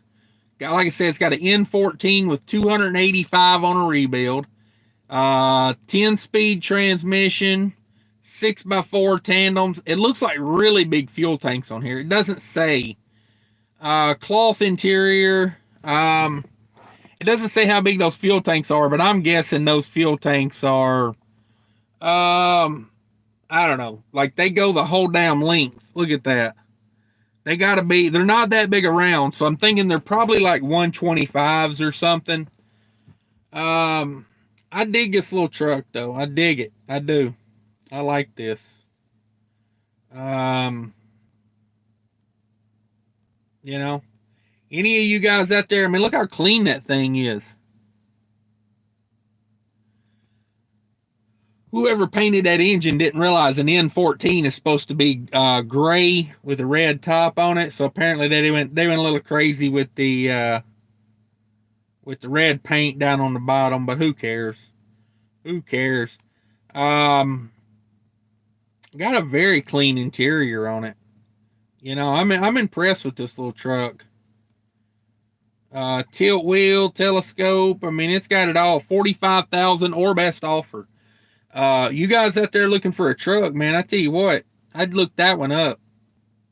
Like I said, it's got an N14 with 285 on a rebuild. 10-speed transmission, 6x4 tandems. It looks like really big fuel tanks on here. It doesn't say. Cloth interior. It doesn't say how big those fuel tanks are, but I'm guessing those fuel tanks are, I don't know, like they go the whole damn length. Look at that. They're not that big around, so I'm thinking they're probably like 125s or something. I dig this little truck though. I dig it. I do. I like this. Any of you guys out there, I mean, look how clean that thing is. Whoever painted that engine didn't realize an N14 is supposed to be gray with a red top on it. So apparently they went a little crazy with the red paint down on the bottom, but who cares? Who cares? Got a very clean interior on it. I'm impressed with this little truck. tilt wheel, telescope. I mean, it's got it all. 45,000 or best offer. You guys out there looking for a truck, man, I tell you what, I'd look that one up.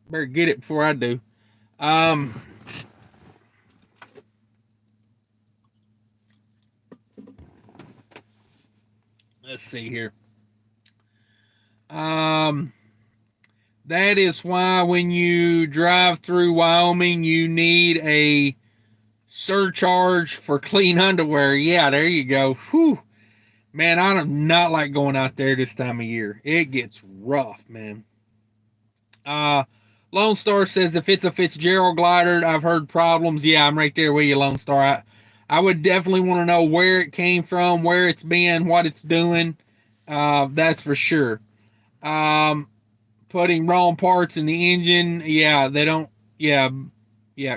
Better get it before I do. Let's see here. That is why when you drive through Wyoming, you need a surcharge for clean underwear. Yeah, there you go. Whew. Man, I do not like going out there this time of year. It gets rough, man. Lone Star says if it's a Fitzgerald glider, I've heard problems. Yeah, I'm right there with you, Lone Star. I would definitely want to know where it came from, where it's been, what it's doing. That's for sure. Putting wrong parts in the engine, yeah, they don't, yeah,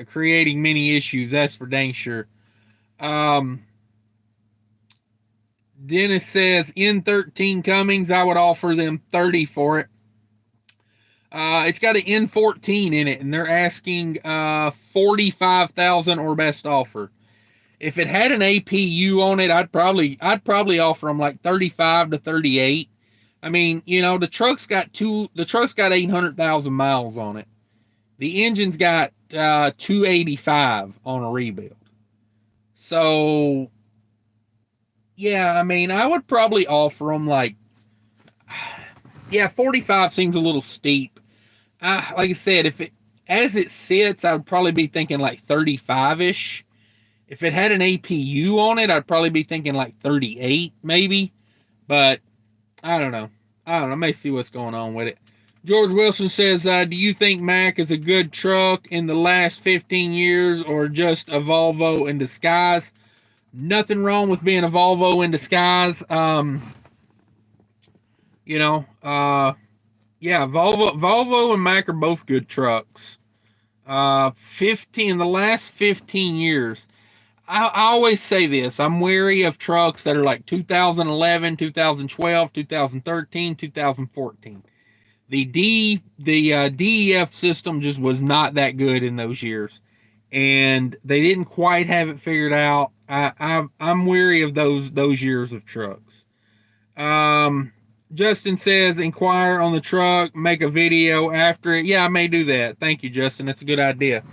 creating many issues. That's for dang sure. Dennis says N13 Cummings, I would offer them 30 for it. It's got an N14 in it, and they're asking 45,000 or best offer. If it had an APU on it, I'd probably offer them like 35 to 38. I mean, you know, the truck's got 800,000 miles on it. The engine's got 285 on a rebuild. So, yeah, I mean, I would probably offer them like, yeah, 45 seems a little steep. Like I said, if it as it sits, I would probably be thinking like 35-ish. If it had an APU on it, I'd probably be thinking like 38 maybe. But I don't know. I may see what's going on with it. George Wilson says, do you think Mack is a good truck in the last 15 years or just a Volvo in disguise? Nothing wrong with being a Volvo in disguise. Yeah, Volvo and Mack are both good trucks. In the last 15 years, I always say this. I'm wary of trucks that are like 2011, 2012, 2013, 2014. The DEF system just was not that good in those years, and they didn't quite have it figured out. I'm wary of those years of trucks. Justin says, inquire on the truck, make a video after it. Yeah, I may do that. Thank you, Justin. That's a good idea.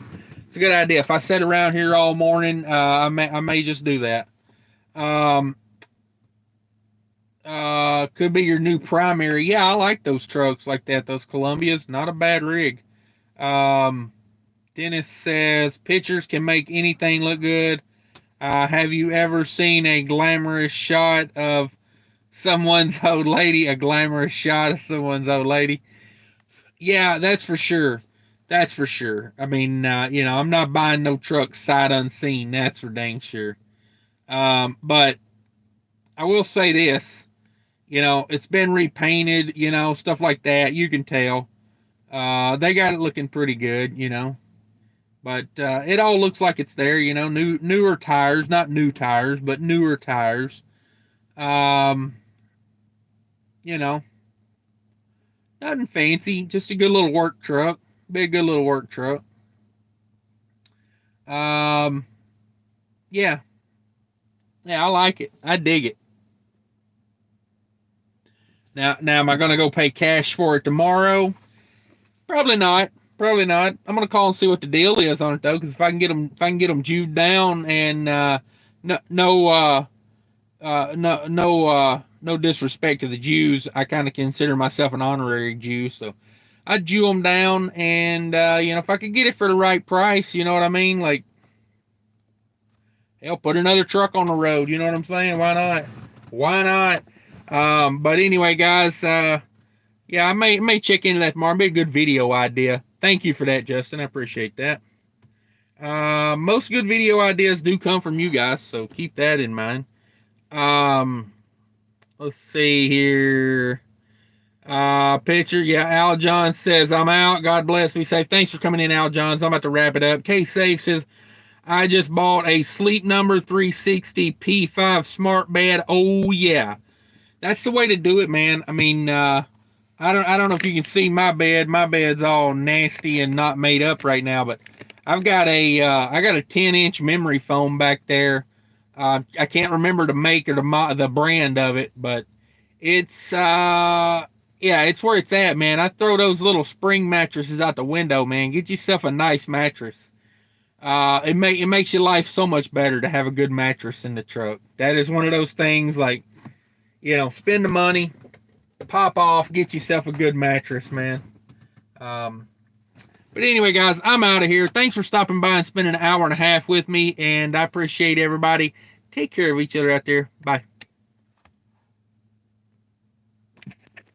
It's a good idea. If I sit around here all morning, I may just do that. Could be your new primary. Yeah, I like those trucks like that. Those Columbias, not a bad rig. Dennis says pictures can make anything look good. Have you ever seen a glamorous shot of someone's old lady? A glamorous shot of someone's old lady? Yeah, that's for sure. That's for sure. I mean, I'm not buying no truck sight unseen. That's for dang sure. But I will say this. It's been repainted, stuff like that. You can tell. They got it looking pretty good, But it all looks like it's there, newer tires, not new tires, but newer tires. Nothing fancy, just a good little work truck. Be a good little work truck. Yeah. Yeah, I like it. I dig it. Now, am I going to go pay cash for it tomorrow? Probably not. Probably not. I'm going to call and see what the deal is on it though, because if I can get them Jewed down and no disrespect to the Jews, I kind of consider myself an honorary Jew, so I'd Jew them down, and if I could get it for the right price, you know what I mean? Like, hell, put another truck on the road. You know what I'm saying? Why not? Why not? But anyway, guys, yeah, I may check into that tomorrow. It'll be a good video idea. Thank you for that, Justin. I appreciate that. Most good video ideas do come from you guys, so keep that in mind. Let's see here. Picture. Yeah, Al John says, I'm out. God bless. Be safe. Thanks for coming in, Al Johns. I'm about to wrap it up. K Safe says, I just bought a Sleep Number 360 P5 smart bed. Oh yeah. That's the way to do it, man. I mean, I don't know if you can see my bed. My bed's all nasty and not made up right now, but I've got I got a 10-inch memory foam back there. I can't remember the make or the brand of it, but it's yeah, it's where it's at, man. I throw those little spring mattresses out the window, man. Get yourself a nice mattress. It makes your life so much better to have a good mattress in the truck. That is one of those things, like, spend the money, pop off, get yourself a good mattress, man. But anyway, guys, I'm out of here. Thanks for stopping by and spending an hour and a half with me, and I appreciate everybody. Take care of each other out there. Bye.